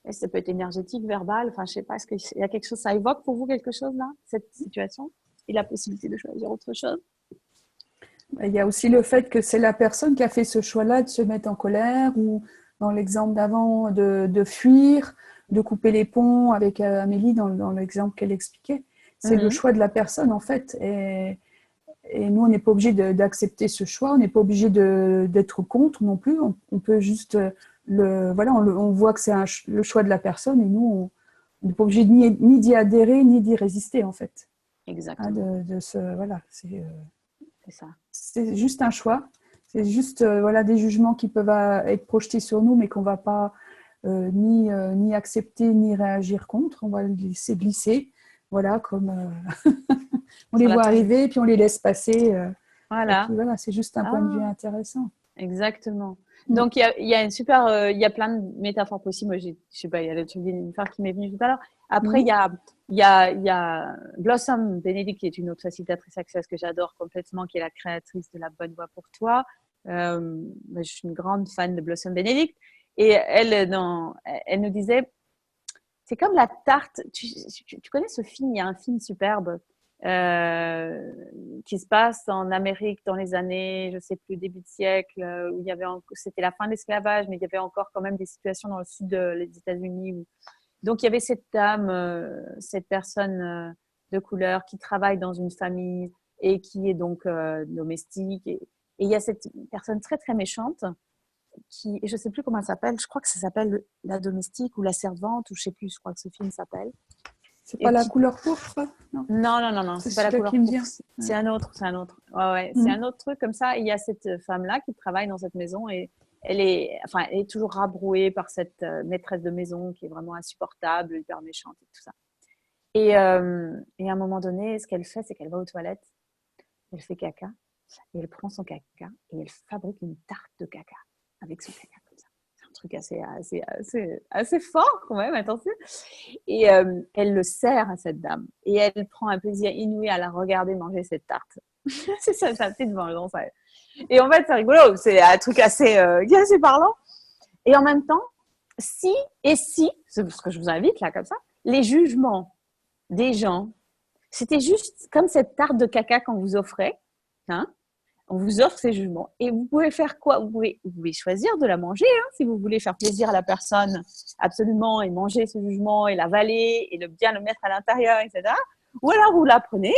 Et ça peut être énergétique, verbal, enfin, je sais pas, est-ce qu'il y a quelque chose, ça évoque pour vous quelque chose là, cette situation, et la possibilité de choisir autre chose? Il y a aussi le fait que c'est la personne qui a fait ce choix-là de se mettre en colère, ou dans l'exemple d'avant, de fuir, de couper les ponts avec Amélie dans l'exemple qu'elle expliquait. C'est le choix de la personne en fait. Et nous, on n'est pas obligé d'accepter ce choix, on n'est pas obligé d'être contre non plus. On peut juste on voit que c'est le choix de la personne, et nous, on n'est pas obligé ni d'y adhérer, ni d'y résister en fait. Exactement. C'est ça. C'est juste un choix. C'est juste des jugements qui peuvent être projetés sur nous, mais qu'on ne va pas ni accepter, ni réagir contre. On va les laisser glisser. Voilà, comme on les voit arriver, et puis on les laisse passer. Voilà. Et puis, c'est juste un point de vue intéressant. Exactement. Donc, il y a une super, il y a plein de métaphores possibles. Moi, je sais pas, il y a le truc d'univers qui m'est venu tout à l'heure. Après, il y a Blossom Benedict, qui est une autre facilitatrice Access que j'adore complètement, qui est la créatrice de La Bonne Voie pour toi. Je suis une grande fan de Blossom Benedict. Et elle nous disait, c'est comme la tarte. Tu connais ce film? Il y a un film superbe qui se passe en Amérique dans les années, je sais plus, début de siècle, où c'était la fin de l'esclavage, mais il y avait encore quand même des situations dans le sud des États-Unis. Donc, il y avait cette dame, cette personne de couleur qui travaille dans une famille et qui est donc domestique. Et il y a cette personne très, très méchante je ne sais plus comment elle s'appelle, je crois que ça s'appelle La Domestique ou La Servante, ou je ne sais plus, je crois que ce film s'appelle. C'est pas La Couleur Pourpre? Non, c'est pas La Couleur Pourpre. C'est un autre. Ouais. C'est un autre truc comme ça. Il y a cette femme-là qui travaille dans cette maison et elle est toujours rabrouée par cette maîtresse de maison qui est vraiment insupportable, hyper méchante et tout ça. Et à un moment donné, ce qu'elle fait, c'est qu'elle va aux toilettes, elle fait caca, et elle prend son caca et elle fabrique une tarte de caca avec son caca comme ça. C'est un truc assez fort quand même, attention. Et elle le sert à cette dame. Et elle prend un plaisir inouï à la regarder manger cette tarte. C'est ça, sa petite vengeance. Et en fait, c'est rigolo. C'est un truc assez parlant. Et en même temps, si, c'est ce que je vous invite là, comme ça, les jugements des gens, c'était juste comme cette tarte de caca qu'on vous offrait, hein. On vous offre ces jugements. Et vous pouvez faire quoi? Vous pouvez choisir de la manger, hein, si vous voulez faire plaisir à la personne, absolument, et manger ce jugement, et l'avaler, et bien le mettre à l'intérieur, etc. Ou alors vous la prenez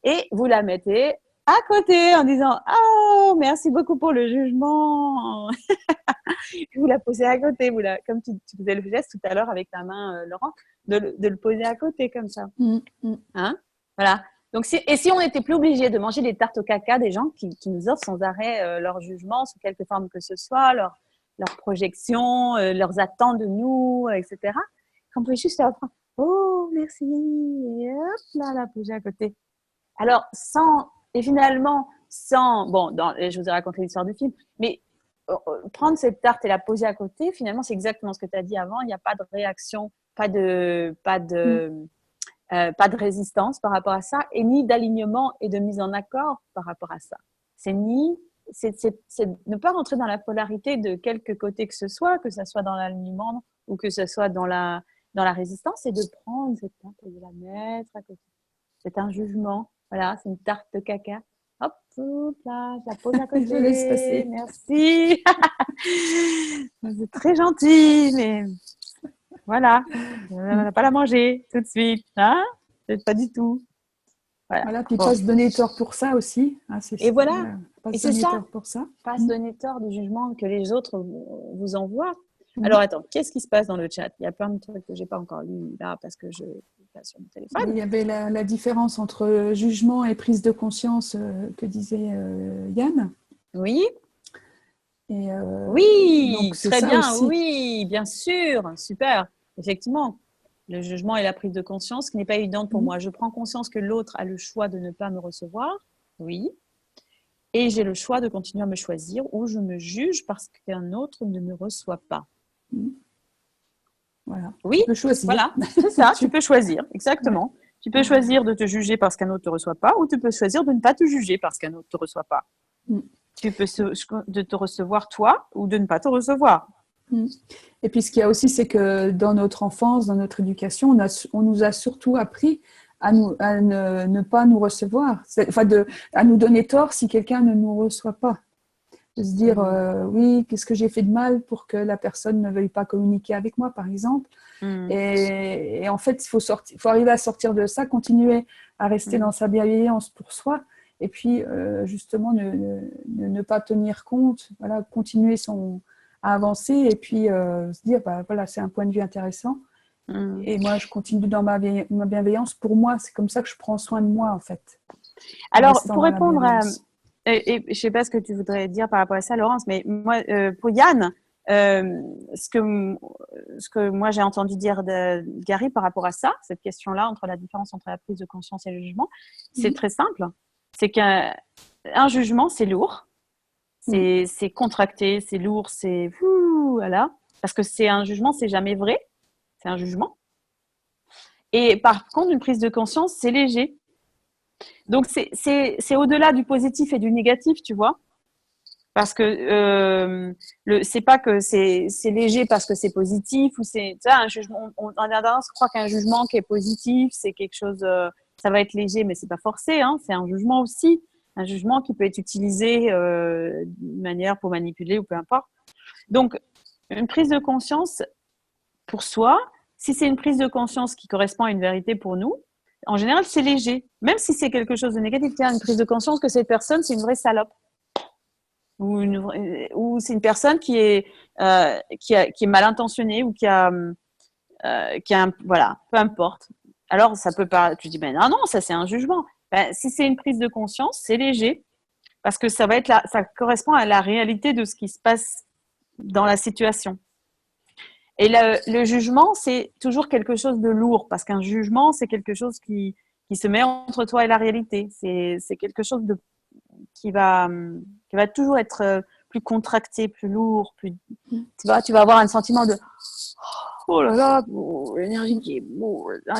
et vous la mettez à côté en disant « Oh, merci beaucoup pour le jugement !» Vous la posez à côté, comme tu faisais le geste tout à l'heure avec ta main, Laurent, de le poser à côté comme ça. Hein? Voilà. Donc, si on n'était plus obligé de manger des tartes au caca des gens qui nous offrent sans arrêt leur jugement sous quelque forme que ce soit, leur projection, leurs attentes de nous, etc., qu'on pouvait juste leur prendre « Oh, merci !» et hop, là, la poser à côté. Alors, finalement, bon, je vous ai raconté l'histoire du film, mais prendre cette tarte et la poser à côté, finalement, c'est exactement ce que tu as dit avant. Il n'y a pas de réaction, pas de résistance par rapport à ça, et ni d'alignement et de mise en accord par rapport à ça. C'est ne pas rentrer dans la polarité de quelque côté que ce soit dans l'alignement ou que ce soit dans la résistance, et de prendre cette tarte et de la mettre à côté. C'est un jugement. Voilà, c'est une tarte de caca. Hop, Hop là, je la pose à Je laisse passer. côté. Merci. Vous êtes très gentil, mais voilà. On va pas la manger tout de suite. Hein? Peut-être pas du tout. Voilà. Voilà, puis Bon. pas se donner tort pour ça aussi. Hein, Et voilà. voilà, pas Et se c'est donner ça. tort pour ça. Pas se donner tort du jugement que les autres vous envoient. Mhm. Alors, attends, qu'est-ce qui se passe dans le chat? Il y a plein de trucs que j'ai pas encore lus là parce que je suis pas sur mon téléphone. Il y avait la différence entre jugement et prise de conscience que disait Yann. Oui. Et, oui, donc c'est très ça bien, aussi. oui, bien sûr, super. Effectivement, le jugement et la prise de conscience qui n'est pas évidente pour moi. Je prends conscience que l'autre a le choix de ne pas me recevoir, oui, et j'ai le choix de continuer à me choisir ou je me juge parce qu'un autre ne me reçoit pas. Voilà. Oui, tu peux choisir. Voilà, c'est ça, tu peux choisir, exactement. Ouais. Tu peux choisir de te juger parce qu'un autre ne te reçoit pas ou tu peux choisir de ne pas te juger parce qu'un autre ne te reçoit pas. Tu peux de te recevoir toi ou de ne pas te recevoir. Et puis ce qu'il y a aussi, c'est que dans notre enfance, dans notre éducation, on nous a surtout appris à ne pas nous recevoir, enfin à nous donner tort si quelqu'un ne nous reçoit pas. De se dire, oui, qu'est-ce que j'ai fait de mal pour que la personne ne veuille pas communiquer avec moi, par exemple. Et en fait, il faut arriver à sortir de ça, continuer à rester dans sa bienveillance pour soi, et puis justement ne pas tenir compte, voilà, continuer à avancer, et puis se dire, bah, voilà, c'est un point de vue intéressant. Et moi, je continue dans ma bienveillance. Pour moi, c'est comme ça que je prends soin de moi, en fait. Alors, pour répondre à... Et je ne sais pas ce que tu voudrais dire par rapport à ça, Laurence, mais moi, pour Yann, ce que moi j'ai entendu dire de Gary par rapport à ça, cette question-là, entre la différence entre la prise de conscience et le jugement, c'est très simple. C'est qu'un jugement, c'est lourd, c'est contracté, c'est lourd, c'est voilà. Parce que c'est un jugement, c'est jamais vrai, c'est un jugement. Et par contre, une prise de conscience, c'est léger. Donc, c'est au-delà du positif et du négatif, tu vois. Parce que c'est pas que c'est léger parce que c'est positif ou c'est un jugement. On a tendance à croire qu'un jugement qui est positif, c'est quelque chose, ça va être léger, mais c'est pas forcé. Hein, c'est un jugement aussi, un jugement qui peut être utilisé d'une manière pour manipuler ou peu importe. Donc, une prise de conscience pour soi, si c'est une prise de conscience qui correspond à une vérité pour nous, en général, c'est léger. Même si c'est quelque chose de négatif, tiens, une prise de conscience que cette personne, c'est une vraie salope. Ou c'est une personne qui est mal intentionnée ou qui a voilà, peu importe. Alors, ça peut pas, tu dis, ben non, ça c'est un jugement. Ben, si c'est une prise de conscience, c'est léger. Parce que ça correspond à la réalité de ce qui se passe dans la situation. Et le jugement, c'est toujours quelque chose de lourd, parce qu'un jugement, c'est quelque chose qui se met entre toi et la réalité. C'est quelque chose qui va toujours être plus contracté, plus lourd, tu vas avoir un sentiment de oh là là, l'énergie qui est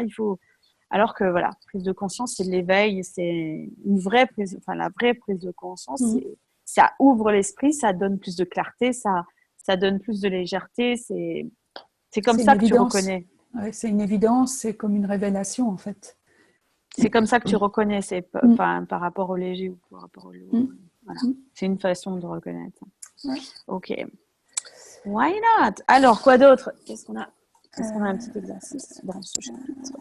il faut. Alors que voilà, prise de conscience, c'est de l'éveil, c'est une vraie prise, enfin la vraie prise de conscience, ça ouvre l'esprit, ça donne plus de clarté, ça donne plus de légèreté, c'est comme ça que tu reconnais. Ouais, c'est une évidence, c'est comme une révélation en fait. C'est comme ça que tu reconnais, c'est par rapport au léger ou par rapport au lourd. Voilà. C'est une façon de reconnaître. Ok. Why not? Alors, quoi d'autre? Est-ce qu'on a un petit exercice dans ce chapitre?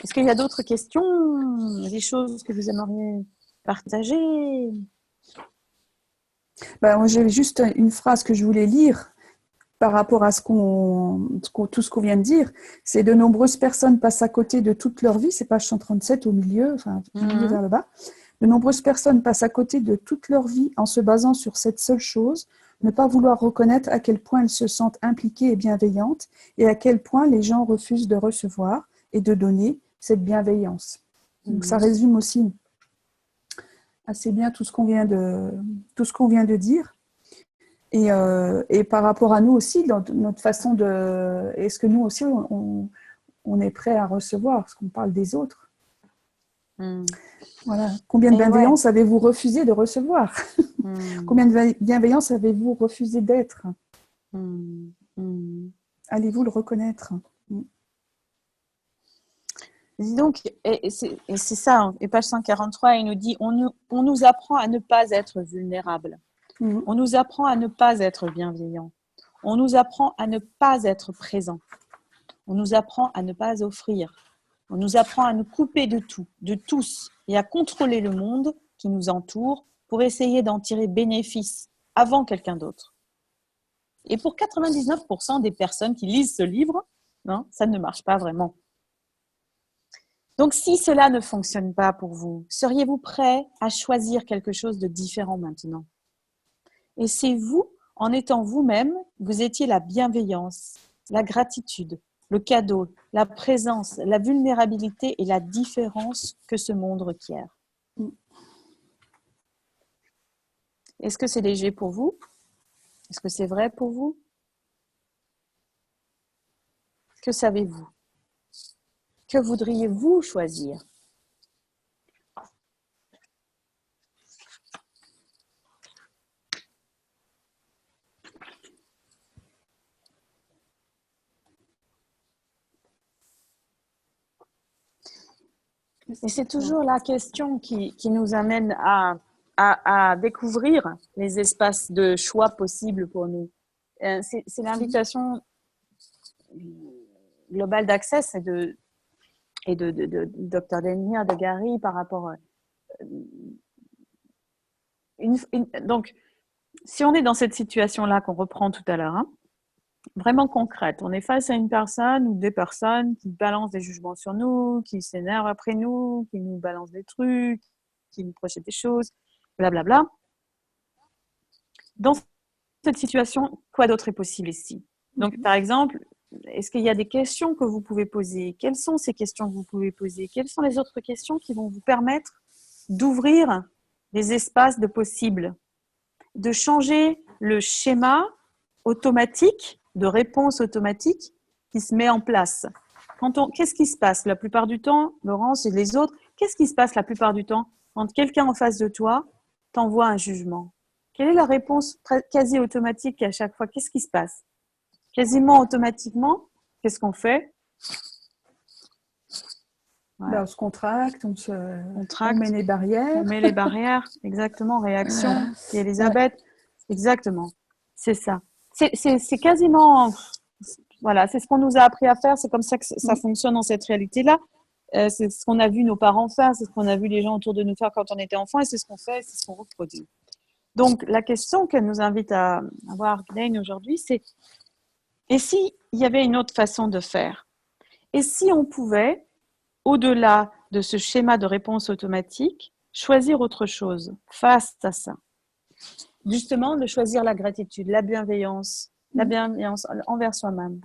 Est-ce qu'il y a d'autres questions? Des choses que vous aimeriez partager? J'ai juste une phrase que je voulais lire par rapport à tout ce qu'on vient de dire. C'est de nombreuses personnes passent à côté de toute leur vie. C'est page 137 au milieu, enfin vers le bas. De nombreuses personnes passent à côté de toute leur vie en se basant sur cette seule chose, ne pas vouloir reconnaître à quel point elles se sentent impliquées et bienveillantes et à quel point les gens refusent de recevoir et de donner cette bienveillance. Donc ça résume aussi assez bien tout ce qu'on vient de dire. Et par rapport à nous aussi, dans notre façon de... Est-ce que nous aussi, on est prêt à recevoir? Parce qu'on parle des autres. Voilà. Combien de bienveillance avez-vous refusé de recevoir? Combien de bienveillance avez-vous refusé d'être? Allez-vous le reconnaître? Donc, et c'est ça, hein, et page 143, il nous dit, on nous apprend à ne pas être vulnérable. On nous apprend à ne pas être bienveillant. On nous apprend à ne pas être présent. On nous apprend à ne pas offrir. On nous apprend à nous couper de tout, de tous, et à contrôler le monde qui nous entoure pour essayer d'en tirer bénéfice avant quelqu'un d'autre. Et pour 99% des personnes qui lisent ce livre, non, ça ne marche pas vraiment. Donc, si cela ne fonctionne pas pour vous, seriez-vous prêt à choisir quelque chose de différent maintenant? Et c'est vous, en étant vous-même, vous étiez la bienveillance, la gratitude, le cadeau, la présence, la vulnérabilité et la différence que ce monde requiert. Est-ce que c'est léger pour vous? Est-ce que c'est vrai pour vous? Que savez-vous? Que voudriez-vous choisir? Et c'est toujours la question qui nous amène à découvrir les espaces de choix possibles pour nous. C'est l'invitation globale d'Access et de Dr. Denir, de Gary par rapport donc, si on est dans cette situation-là qu'on reprend tout à l'heure, hein, vraiment concrète, on est face à une personne ou des personnes qui balancent des jugements sur nous, qui s'énervent après nous, qui nous balancent des trucs, qui nous projettent des choses, blablabla. Dans cette situation, quoi d'autre est possible ici? Donc, par exemple, est-ce qu'il y a des questions que vous pouvez poser? Quelles sont ces questions que vous pouvez poser? Quelles sont les autres questions qui vont vous permettre d'ouvrir des espaces de possibles, de changer le schéma automatique, de réponse automatique qui se met en place? Qu'est-ce qui se passe la plupart du temps, Laurence et les autres, qu'est-ce qui se passe la plupart du temps quand quelqu'un en face de toi t'envoie un jugement? Quelle est la réponse quasi automatique à chaque fois? Qu'est-ce qui se passe? Quasiment automatiquement, qu'est-ce qu'on fait? Ouais. On se contracte, on met les barrières. On met les barrières, exactement, réaction. Et Elisabeth, exactement, c'est ça. C'est quasiment, voilà, c'est ce qu'on nous a appris à faire, c'est comme ça que ça fonctionne dans cette réalité-là. C'est ce qu'on a vu nos parents faire, c'est ce qu'on a vu les gens autour de nous faire quand on était enfant, et c'est ce qu'on fait, c'est ce qu'on reproduit. Donc, la question qu'elle nous invite à avoir, Ghislaine, aujourd'hui, c'est: et s'il y avait une autre façon de faire? Et si on pouvait, au-delà de ce schéma de réponse automatique, choisir autre chose face à ça? Justement, de choisir la gratitude, la bienveillance envers soi-même.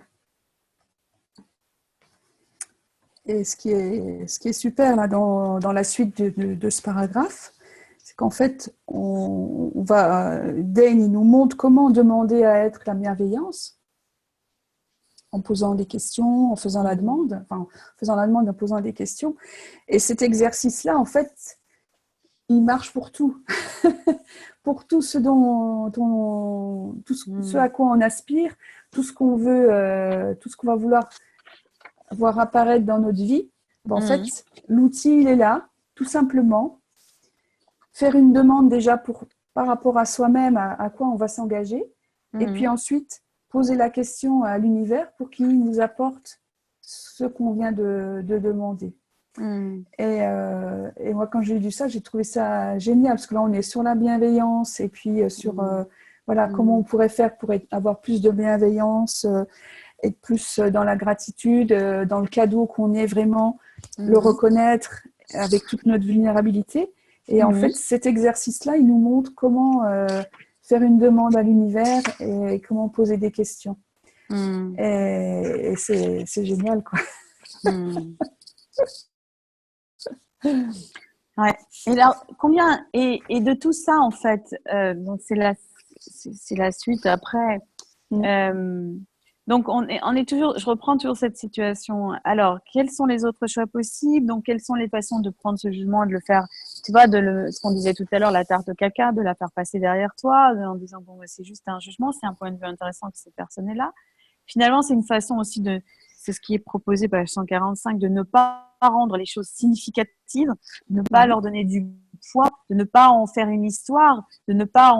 Et ce qui est super là dans la suite de ce paragraphe, c'est qu'en fait, Dane il nous montre comment demander à être la bienveillance en posant des questions, en faisant la demande, en posant des questions. Et cet exercice-là, en fait, il marche pour tout. Pour tout ce ce à quoi on aspire, tout ce qu'on veut, tout ce qu'on va vouloir voir apparaître dans notre vie. En fait, l'outil, il est là, tout simplement. Faire une demande déjà par rapport à soi-même, à quoi on va s'engager. Et puis ensuite, poser la question à l'univers pour qu'il nous apporte ce qu'on vient de demander. Et moi, quand j'ai lu ça, j'ai trouvé ça génial, parce que là, on est sur la bienveillance et puis sur comment on pourrait faire pour avoir plus de bienveillance, être plus dans la gratitude, dans le cadeau qu'on est vraiment, le reconnaître avec toute notre vulnérabilité. Et en fait, cet exercice-là, il nous montre comment faire une demande à l'univers et comment poser des questions. Et c'est génial, quoi. Ouais. Et là, et de tout ça, en fait, donc c'est la suite après. Donc, on est toujours, je reprends toujours cette situation. Alors, quels sont les autres choix possibles? Donc, quelles sont les façons de prendre ce jugement et de le faire, tu vois, ce qu'on disait tout à l'heure, la tarte au caca, de la faire passer derrière toi, en disant, bon, c'est juste un jugement, c'est un point de vue intéressant que cette personne est là. Finalement, c'est une façon aussi c'est ce qui est proposé page 145, de ne pas rendre les choses significatives, de ne pas leur donner du poids, de ne pas en faire une histoire, de ne pas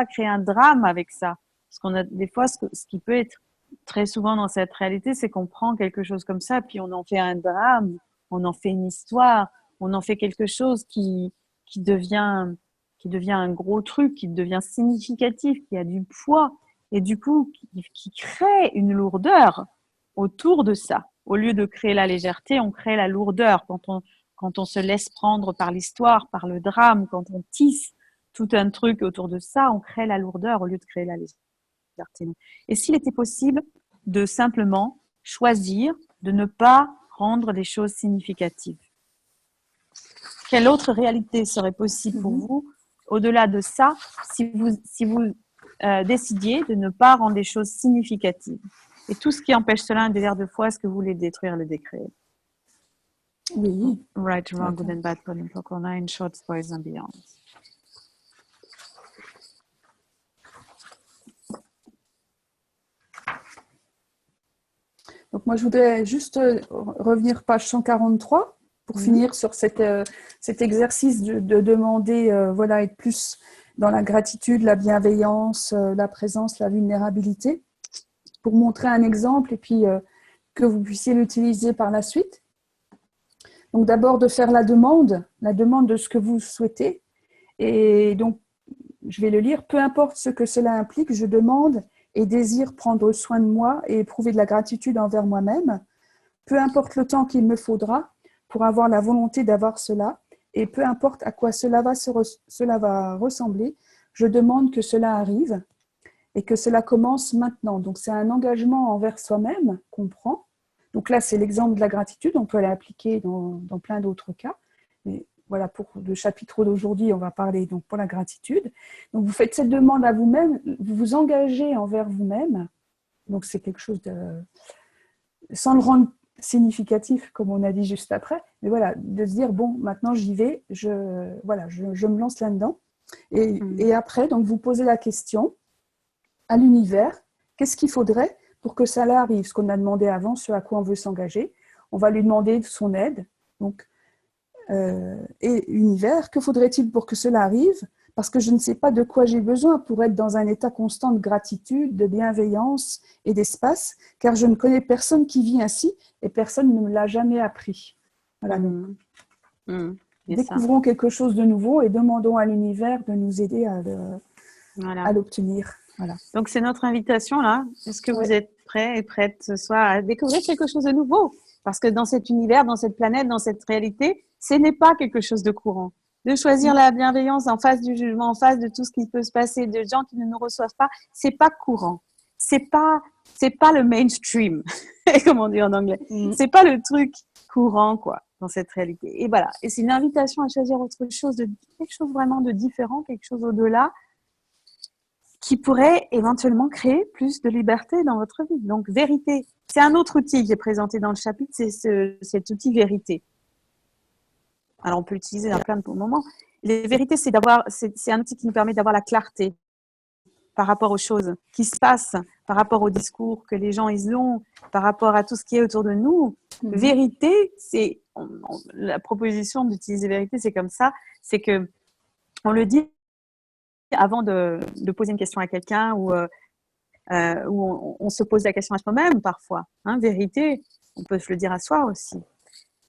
créer un drame avec ça. Parce qu'on a des fois, ce qui peut être très souvent dans cette réalité, c'est qu'on prend quelque chose comme ça, puis on en fait un drame, on en fait une histoire, on en fait quelque chose qui devient un gros truc, qui devient significatif, qui a du poids, et du coup, qui crée une lourdeur autour de ça. Au lieu de créer la légèreté, on crée la lourdeur quand on se laisse prendre par l'histoire, par le drame, quand on tisse tout un truc autour de ça, on crée la lourdeur au lieu de créer la légèreté. Et s'il était possible de simplement choisir de ne pas rendre les choses significatives. Quelle autre réalité serait possible pour vous au-delà de ça si vous décidiez de ne pas rendre les choses significatives? Et tout ce qui empêche cela, un désir de foi, est-ce que vous voulez détruire, le décréer? Oui. Right, wrong, good and bad, good and poor, nine, short, boys and beyond. Donc moi, je voudrais juste revenir page 143 pour finir sur cet exercice de demander, voilà, être plus dans la gratitude, la bienveillance, la présence, la vulnérabilité, pour montrer un exemple et puis que vous puissiez l'utiliser par la suite. Donc d'abord de faire la demande de ce que vous souhaitez. Et donc, je vais le lire. Peu importe ce que cela implique, je demande et désire prendre soin de moi et éprouver de la gratitude envers moi-même. Peu importe le temps qu'il me faudra pour avoir la volonté d'avoir cela, et peu importe à quoi cela va ressembler, je demande que cela arrive et que cela commence maintenant. Donc, c'est un engagement envers soi-même qu'on prend. Donc là, c'est l'exemple de la gratitude. On peut l'appliquer dans plein d'autres cas. Mais voilà, pour le chapitre d'aujourd'hui, on va parler donc pour la gratitude. Donc, vous faites cette demande à vous-même, vous vous engagez envers vous-même. Donc, c'est quelque chose de... sans le rendre significatif, comme on a dit juste après, mais voilà, de se dire, bon, maintenant j'y vais, je me lance là-dedans. Et après, donc, vous posez la question à l'univers, qu'est-ce qu'il faudrait pour que ça arrive? Ce qu'on a demandé avant, ce à quoi on veut s'engager. On va lui demander son aide. Donc, et univers, que faudrait-il pour que cela arrive? Parce que je ne sais pas de quoi j'ai besoin pour être dans un état constant de gratitude, de bienveillance et d'espace, car je ne connais personne qui vit ainsi et personne ne me l'a jamais appris. Voilà, donc, découvrons quelque chose de nouveau et demandons à l'univers de nous aider à l'obtenir. Voilà. Donc, c'est notre invitation là. Est-ce que vous êtes prêts et prêtes ce soir à découvrir quelque chose de nouveau? Parce que dans cet univers, dans cette planète, dans cette réalité, ce n'est pas quelque chose de courant. De choisir la bienveillance en face du jugement, en face de tout ce qui peut se passer, de gens qui ne nous reçoivent pas, c'est pas courant. C'est pas le mainstream, comme on dit en anglais. C'est pas le truc courant, quoi, dans cette réalité. Et voilà. Et c'est une invitation à choisir autre chose, quelque chose vraiment de différent, quelque chose au-delà, qui pourrait éventuellement créer plus de liberté dans votre vie. Donc, vérité. C'est un autre outil qui est présenté dans le chapitre, c'est cet outil vérité. Alors, on peut l'utiliser dans plein de moments. Les vérités, c'est un outil qui nous permet d'avoir la clarté par rapport aux choses qui se passent, par rapport aux discours que les gens ils ont, par rapport à tout ce qui est autour de nous. Vérité, c'est la proposition d'utiliser vérité, c'est comme ça, c'est que on le dit avant de poser une question à quelqu'un ou on se pose la question à soi-même parfois. Vérité, on peut se le dire à soi aussi.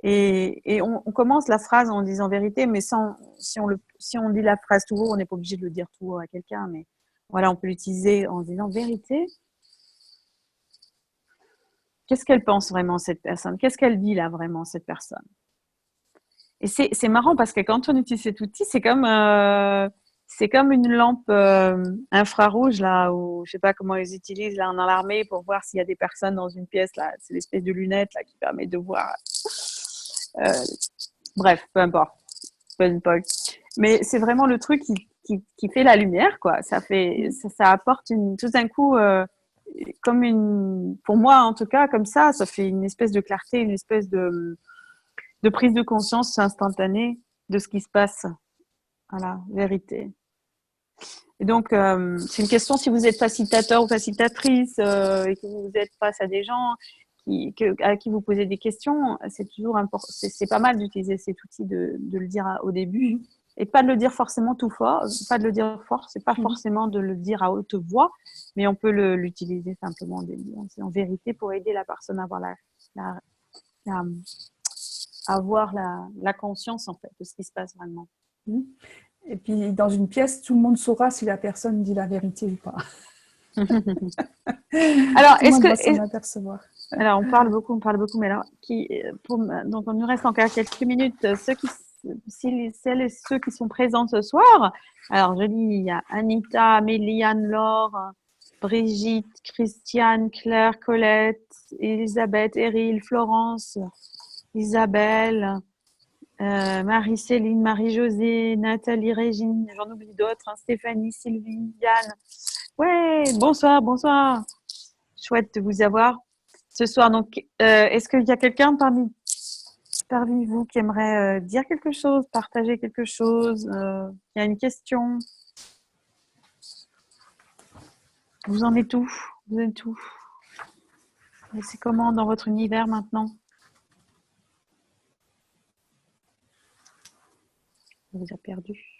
Et on commence la phrase en disant vérité, mais si on dit la phrase tout haut, on n'est pas obligé de le dire tout haut à quelqu'un, mais voilà, on peut l'utiliser en disant vérité. Qu'est-ce qu'elle pense vraiment, cette personne? Qu'est-ce qu'elle vit là vraiment, cette personne? Et c'est marrant parce que quand on utilise cet outil, c'est comme une lampe infrarouge là, ou je sais pas comment ils utilisent là dans l'armée pour voir s'il y a des personnes dans une pièce là. C'est l'espèce de lunette là qui permet de voir. Bref, peu importe. Mais c'est vraiment le truc qui fait la lumière, quoi. Ça apporte tout d'un coup, pour moi en tout cas, comme ça fait une espèce de clarté, une espèce de prise de conscience instantanée de ce qui se passe. Voilà, vérité. Et donc, c'est une question si vous êtes facilitateur ou facilitatrice et que vous êtes face à des gens à qui vous posez des questions, c'est toujours important. C'est pas mal d'utiliser cet outil de le dire au début et pas de le dire forcément tout fort, pas de le dire fort. C'est pas forcément de le dire à haute voix, mais on peut l'utiliser simplement en vérité pour aider la personne à avoir avoir la conscience en fait de ce qui se passe vraiment. Et puis dans une pièce, tout le monde saura si la personne dit la vérité ou pas. Alors, tout le monde va s'en apercevoir. Alors, on parle beaucoup, mais alors, donc, il nous reste encore quelques minutes. Celles et ceux qui sont présents ce soir, alors je lis, il y a Anita, Méliane, Laure, Brigitte, Christiane, Claire, Colette, Elisabeth, Eril, Florence, Isabelle, Marie-Céline, Marie-Josée, Nathalie, Régine, j'en oublie d'autres, hein, Stéphanie, Sylvie, Yann. Ouais, bonsoir, bonsoir. Chouette de vous avoir ce soir. Donc, est-ce qu'il y a quelqu'un parmi vous qui aimerait dire quelque chose, partager quelque chose? Il y a une question? Vous en êtes où? Vous êtes où? Et c'est comment dans votre univers maintenant? On vous a perdu.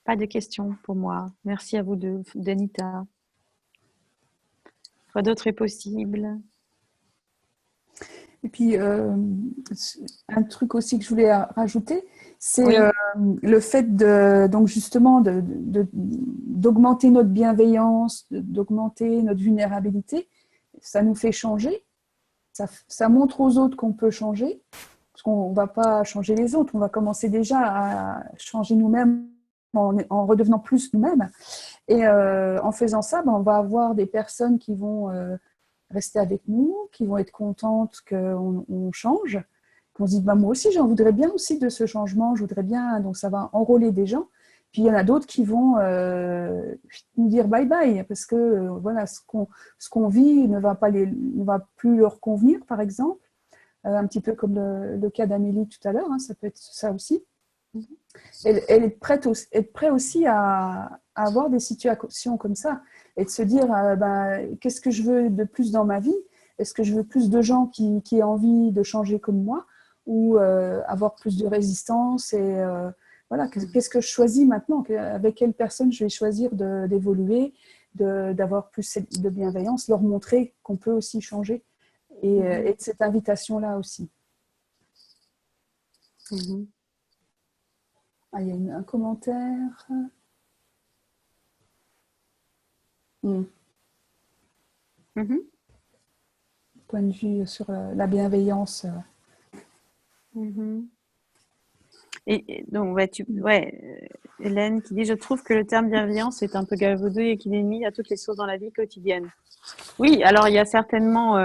Pas de questions pour moi. Merci à vous deux, Danita. Quoi d'autre est possible? Et puis, un truc aussi que je voulais rajouter, c'est Oui. le fait donc justement d'augmenter notre bienveillance, d'augmenter notre vulnérabilité. Ça nous fait changer. Ça montre aux autres qu'on peut changer. Parce qu'on ne va pas changer les autres. On va commencer déjà à changer nous-mêmes en redevenant plus nous-mêmes. Et en faisant ça, on va avoir des personnes qui vont rester avec nous, qui vont être contentes qu'on change, qu'on se dit moi aussi j'en voudrais bien aussi de ce changement, je voudrais bien, donc ça va enrôler des gens. Puis il y en a d'autres qui vont nous dire bye bye parce que voilà, ce qu'on vit ne va plus leur convenir, par exemple. Un petit peu comme le cas d'Amélie tout à l'heure, hein, ça peut être ça aussi. Elle est prête aussi à avoir des situations comme ça et de se dire qu'est-ce que je veux de plus dans ma vie? Est-ce que je veux plus de gens qui aient envie de changer comme moi ou avoir plus de résistance et voilà, qu'est-ce que je choisis maintenant? Avec quelle personne je vais choisir d'évoluer, d'avoir plus de bienveillance, leur montrer qu'on peut aussi changer et de cette invitation-là aussi. Ah, il y a un commentaire. Point de vue sur la bienveillance. Et donc, Hélène qui dit « Je trouve que le terme bienveillance est un peu galvaudé et qu'il est mis à toutes les sources dans la vie quotidienne. » Oui, alors il y a certainement,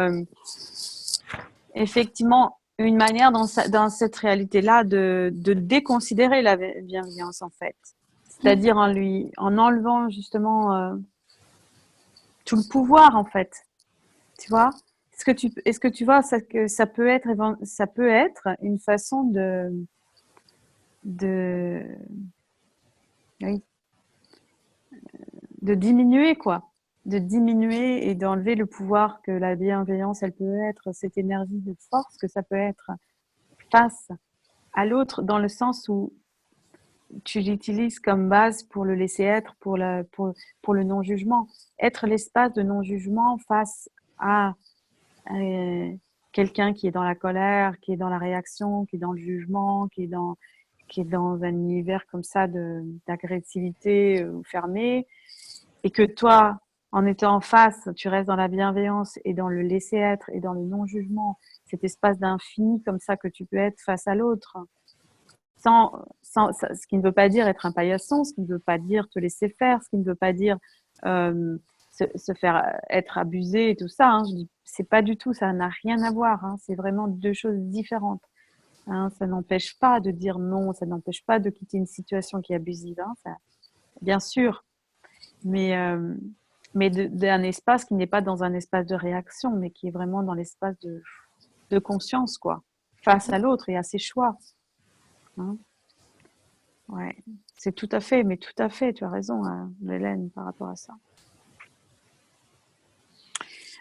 effectivement, une manière dans cette réalité-là de déconsidérer la bienveillance, en fait. C'est-à-dire en enlevant justement tout le pouvoir, en fait. Tu vois? Est-ce que tu vois que ça peut être une façon oui, de diminuer, quoi. De diminuer et d'enlever le pouvoir que la bienveillance, elle peut être, cette énergie de force que ça peut être face à l'autre, dans le sens où tu l'utilises comme base pour le laisser être, pour le non-jugement. Être l'espace de non-jugement face à quelqu'un qui est dans la colère, qui est dans la réaction, qui est dans le jugement, qui est dans un univers comme ça d'agressivité fermée, et que toi, en étant en face, tu restes dans la bienveillance et dans le laisser être et dans le non-jugement, cet espace d'infini comme ça que tu peux être face à l'autre, ce qui ne veut pas dire être un paillasson, ce qui ne veut pas dire te laisser faire, ce qui ne veut pas dire se faire être abusé et tout ça. Hein. Je dis, c'est pas du tout, ça n'a rien à voir. Hein. C'est vraiment deux choses différentes. Hein. Ça n'empêche pas de dire non, ça n'empêche pas de quitter une situation qui est abusive. Hein. Ça, bien sûr, mais d'un espace qui n'est pas dans un espace de réaction, mais qui est vraiment dans l'espace de conscience, quoi, face à l'autre et à ses choix. Hein. Ouais, c'est tout à fait, tu as raison, hein, Hélène, par rapport à ça.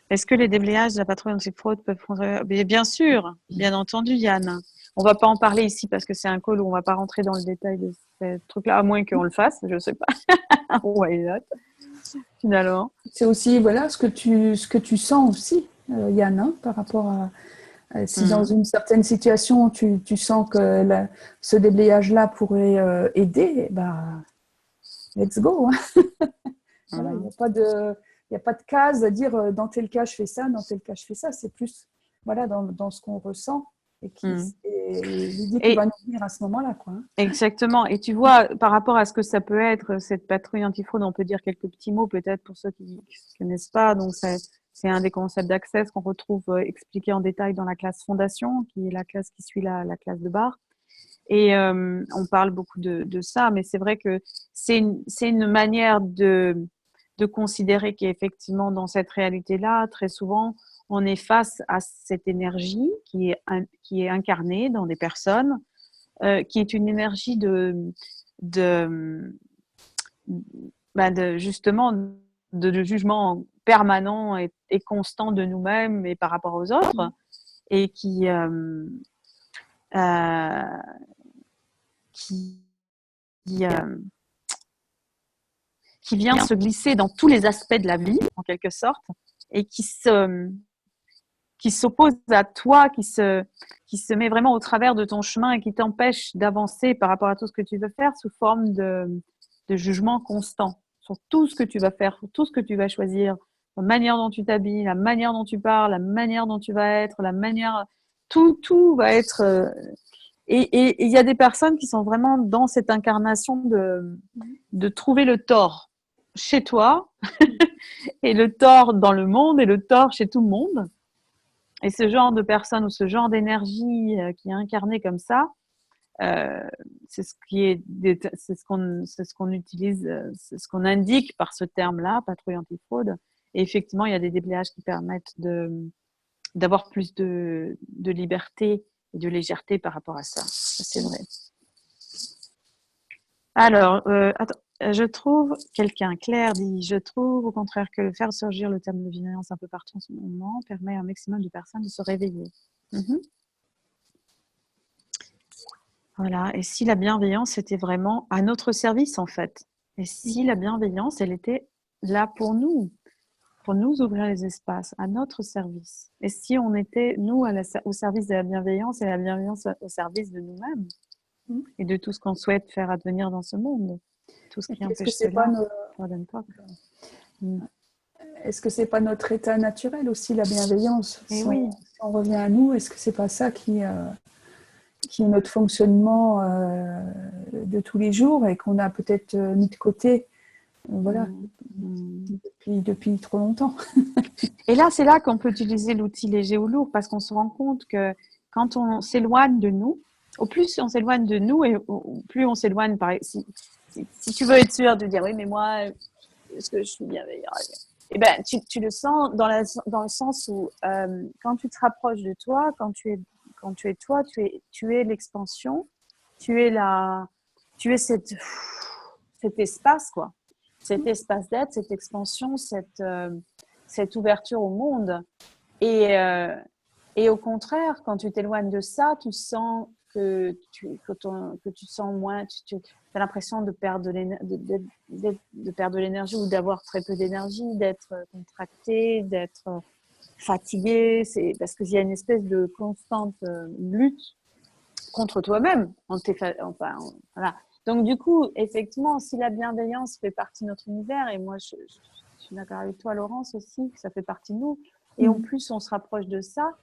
Est-ce que les déblayages de la patrouille antifraude peuvent prendre... Bien sûr, bien entendu, Yann. On va pas en parler ici parce que c'est un call où on va pas rentrer dans le détail de ce truc-là, à moins qu'on le fasse, je sais pas. Why not, finalement. C'est aussi voilà, ce que tu sens aussi, Yann, hein, par rapport à si dans une certaine situation, tu sens que ce déblayage-là pourrait aider, bah, let's go. Hein. Voilà, il n'y a pas de case à dire dans tel cas je fais ça, dans tel cas je fais ça. C'est plus voilà, dans ce qu'on ressent et l'idée qui va nous venir à ce moment-là. Quoi, hein. Exactement. Et tu vois, par rapport à ce que ça peut être, cette patrouille antifraude, on peut dire quelques petits mots peut-être pour ceux qui ne connaissent pas. Donc, c'est un des concepts d'accès qu'on retrouve expliqué en détail dans la classe fondation, qui est la classe qui suit la classe de barre. Et on parle beaucoup de ça, mais c'est vrai que c'est une manière de considérer qu'effectivement, dans cette réalité-là, très souvent, on est face à cette énergie qui est incarnée dans des personnes, qui est une énergie de justement de jugement permanent et constant de nous-mêmes et par rapport aux autres, et qui, qui vient se glisser dans tous les aspects de la vie, en quelque sorte, et qui s'oppose à toi, qui se met vraiment au travers de ton chemin et qui t'empêche d'avancer par rapport à tout ce que tu veux faire sous forme de jugement constant sur tout ce que tu vas faire, sur tout ce que tu vas choisir, la manière dont tu t'habilles, la manière dont tu parles, la manière dont tu vas être, la manière... Tout va être... Et il y a des personnes qui sont vraiment dans cette incarnation de trouver le tort chez toi et le tort dans le monde et le tort chez tout le monde. Et ce genre de personne ou ce genre d'énergie qui est incarnée comme ça, c'est ce qu'on utilise, c'est ce qu'on indique par ce terme-là, patrouille antifraude. Et effectivement, il y a des déblayages qui permettent d'avoir plus de liberté et de légèreté par rapport à ça. C'est vrai. Alors, attends, je trouve, Claire dit, je trouve au contraire que faire surgir le terme de bienveillance un peu partout en ce moment permet à un maximum de personnes de se réveiller. Voilà, et si la bienveillance était vraiment à notre service en fait, et si la bienveillance, elle était là pour nous ouvrir les espaces, à notre service, et si on était, nous, au service de la bienveillance et la bienveillance au service de nous-mêmes, et de tout ce qu'on souhaite faire advenir dans ce monde, tout ce qui empêche cela, pardonne pas. Est-ce que c'est pas notre état naturel aussi, la bienveillance? Si on revient à nous, est-ce que c'est pas ça qui est notre fonctionnement de tous les jours et qu'on a peut-être mis de côté voilà, depuis trop longtemps. Et là, c'est là qu'on peut utiliser l'outil léger ou lourd parce qu'on se rend compte que quand on s'éloigne de nous, au plus on s'éloigne de nous et au plus on s'éloigne, si tu veux être sûr de dire oui, mais moi, est-ce que je suis bienveillant? Eh ben, tu le sens dans le sens où quand tu te rapproches de toi, quand tu es toi, tu es l'expansion, tu es cet espace, quoi. Cet espace d'être, cette expansion, cette ouverture au monde. Et au contraire, quand tu t'éloignes de ça, tu sens que tu sens moins, tu as l'impression de perdre de l'énergie ou d'avoir très peu d'énergie, d'être contracté, d'être fatigué. C'est parce qu'il y a une espèce de constante lutte contre toi-même. Voilà. Donc du coup, effectivement, si la bienveillance fait partie de notre univers, et moi je suis d'accord avec toi, Laurence aussi, que ça fait partie de nous, et en plus on se rapproche de ça,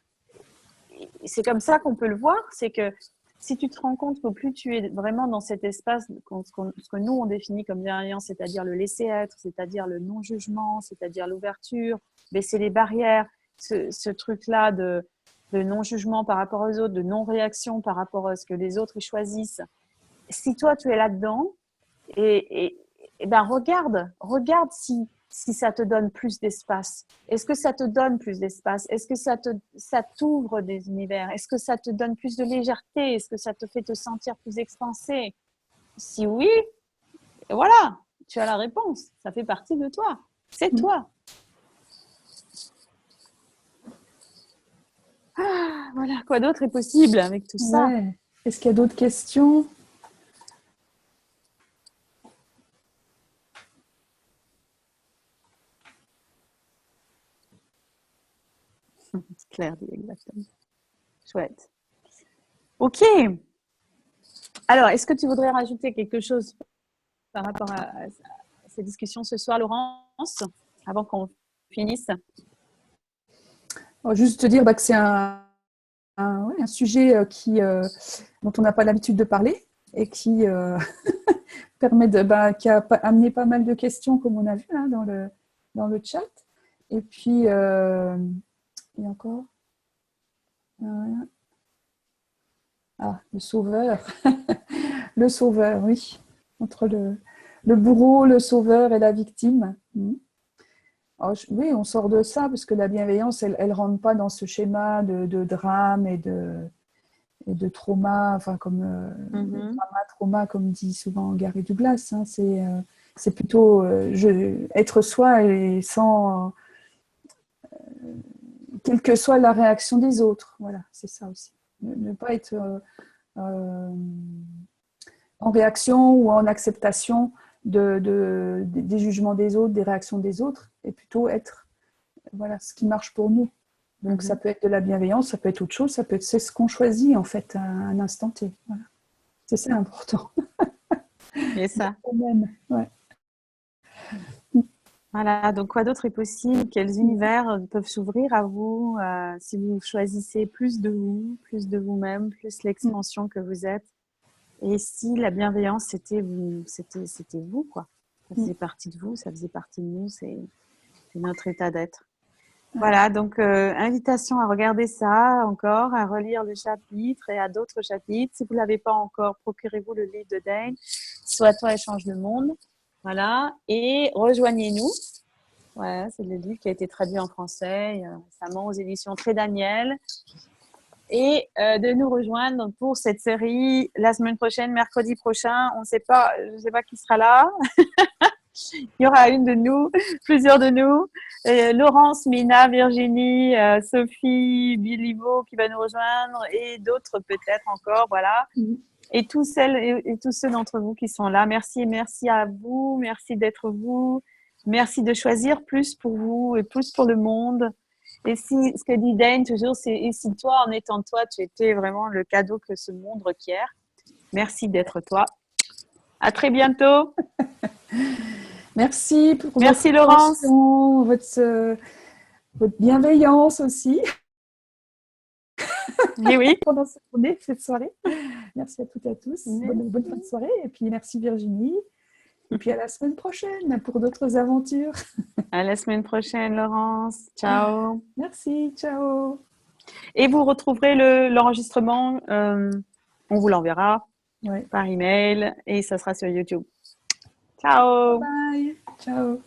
c'est comme ça qu'on peut le voir, c'est que si tu te rends compte qu'au plus tu es vraiment dans cet espace, ce que nous on définit comme bienveillance, c'est-à-dire le laisser-être, c'est-à-dire le non-jugement, c'est-à-dire l'ouverture, baisser les barrières, ce truc-là de non-jugement par rapport aux autres, de non-réaction par rapport à ce que les autres choisissent. Si toi tu es là-dedans, et ben regarde si ça te donne plus d'espace. Est-ce que ça te donne plus d'espace? Est-ce que ça t'ouvre des univers? Est-ce que ça te donne plus de légèreté? Est-ce que ça te fait te sentir plus expansé? Si oui, voilà, tu as la réponse. Ça fait partie de toi. C'est toi. Voilà, quoi d'autre est possible avec tout ça? Ouais. Est-ce qu'il y a d'autres questions? Claire dit exactement. Chouette. Ok. Alors, est-ce que tu voudrais rajouter quelque chose par rapport à ces discussions ce soir, Laurence, avant qu'on finisse? Juste te dire que c'est ouais, un sujet dont on n'a pas l'habitude de parler et qui permet qui a amené pas mal de questions, comme on a vu hein, dans le chat. Et puis, et encore le sauveur. Le sauveur, oui. Entre le bourreau, le sauveur et la victime. Oui, on sort de ça, parce que la bienveillance, elle ne rentre pas dans ce schéma de drame et de trauma, enfin comme trauma, comme dit souvent Gary Douglas. Hein, c'est plutôt être soi et sans quelle que soit la réaction des autres. Voilà, c'est ça aussi. Ne pas être en réaction ou en acceptation des jugements des autres, des réactions des autres, et plutôt être ce qui marche pour nous. Donc ça peut être de la bienveillance, ça peut être autre chose, ça peut être c'est ce qu'on choisit en fait à un instant T. Voilà. C'est ça important. Et ça. Ouais. Voilà, donc quoi d'autre est possible? Quels univers peuvent s'ouvrir à vous si vous choisissez plus de vous, plus de vous-même, plus l'expansion que vous êtes? Et si la bienveillance, c'était vous, quoi. Ça faisait partie de vous, ça faisait partie de nous, c'est notre état d'être. Voilà, donc invitation à regarder ça encore, à relire le chapitre et à d'autres chapitres. Si vous ne l'avez pas encore, procurez-vous le livre de Dane, Sois toi et change le monde. Voilà, et rejoignez-nous. Voilà, c'est le livre qui a été traduit en français récemment aux éditions Très Daniel. Et de nous rejoindre pour cette série la semaine prochaine, mercredi prochain. Je ne sais pas qui sera là. Il y aura une de nous, plusieurs de nous. Laurence, Mina, Virginie, Sophie, Bilivo qui va nous rejoindre et d'autres peut-être encore. Voilà. Et tous celles et tous ceux d'entre vous qui sont là. Merci et merci à vous. Merci d'être vous. Merci de choisir plus pour vous et plus pour le monde. Et si, ce que dit Dane toujours, c'est et si toi, en étant toi, tu étais vraiment le cadeau que ce monde requiert. Merci d'être toi. À très bientôt. Merci pour Merci votre Laurence. attention, votre bienveillance aussi. Oui, oui. Pendant cette soirée. Merci à toutes et à tous. Bonne fin de soirée. Et puis merci Virginie. Et puis à la semaine prochaine pour d'autres aventures. À la semaine prochaine, Laurence. Ciao. Merci, ciao. Et vous retrouverez l'enregistrement, on vous l'enverra par email et ça sera sur YouTube. Ciao. Bye. Ciao.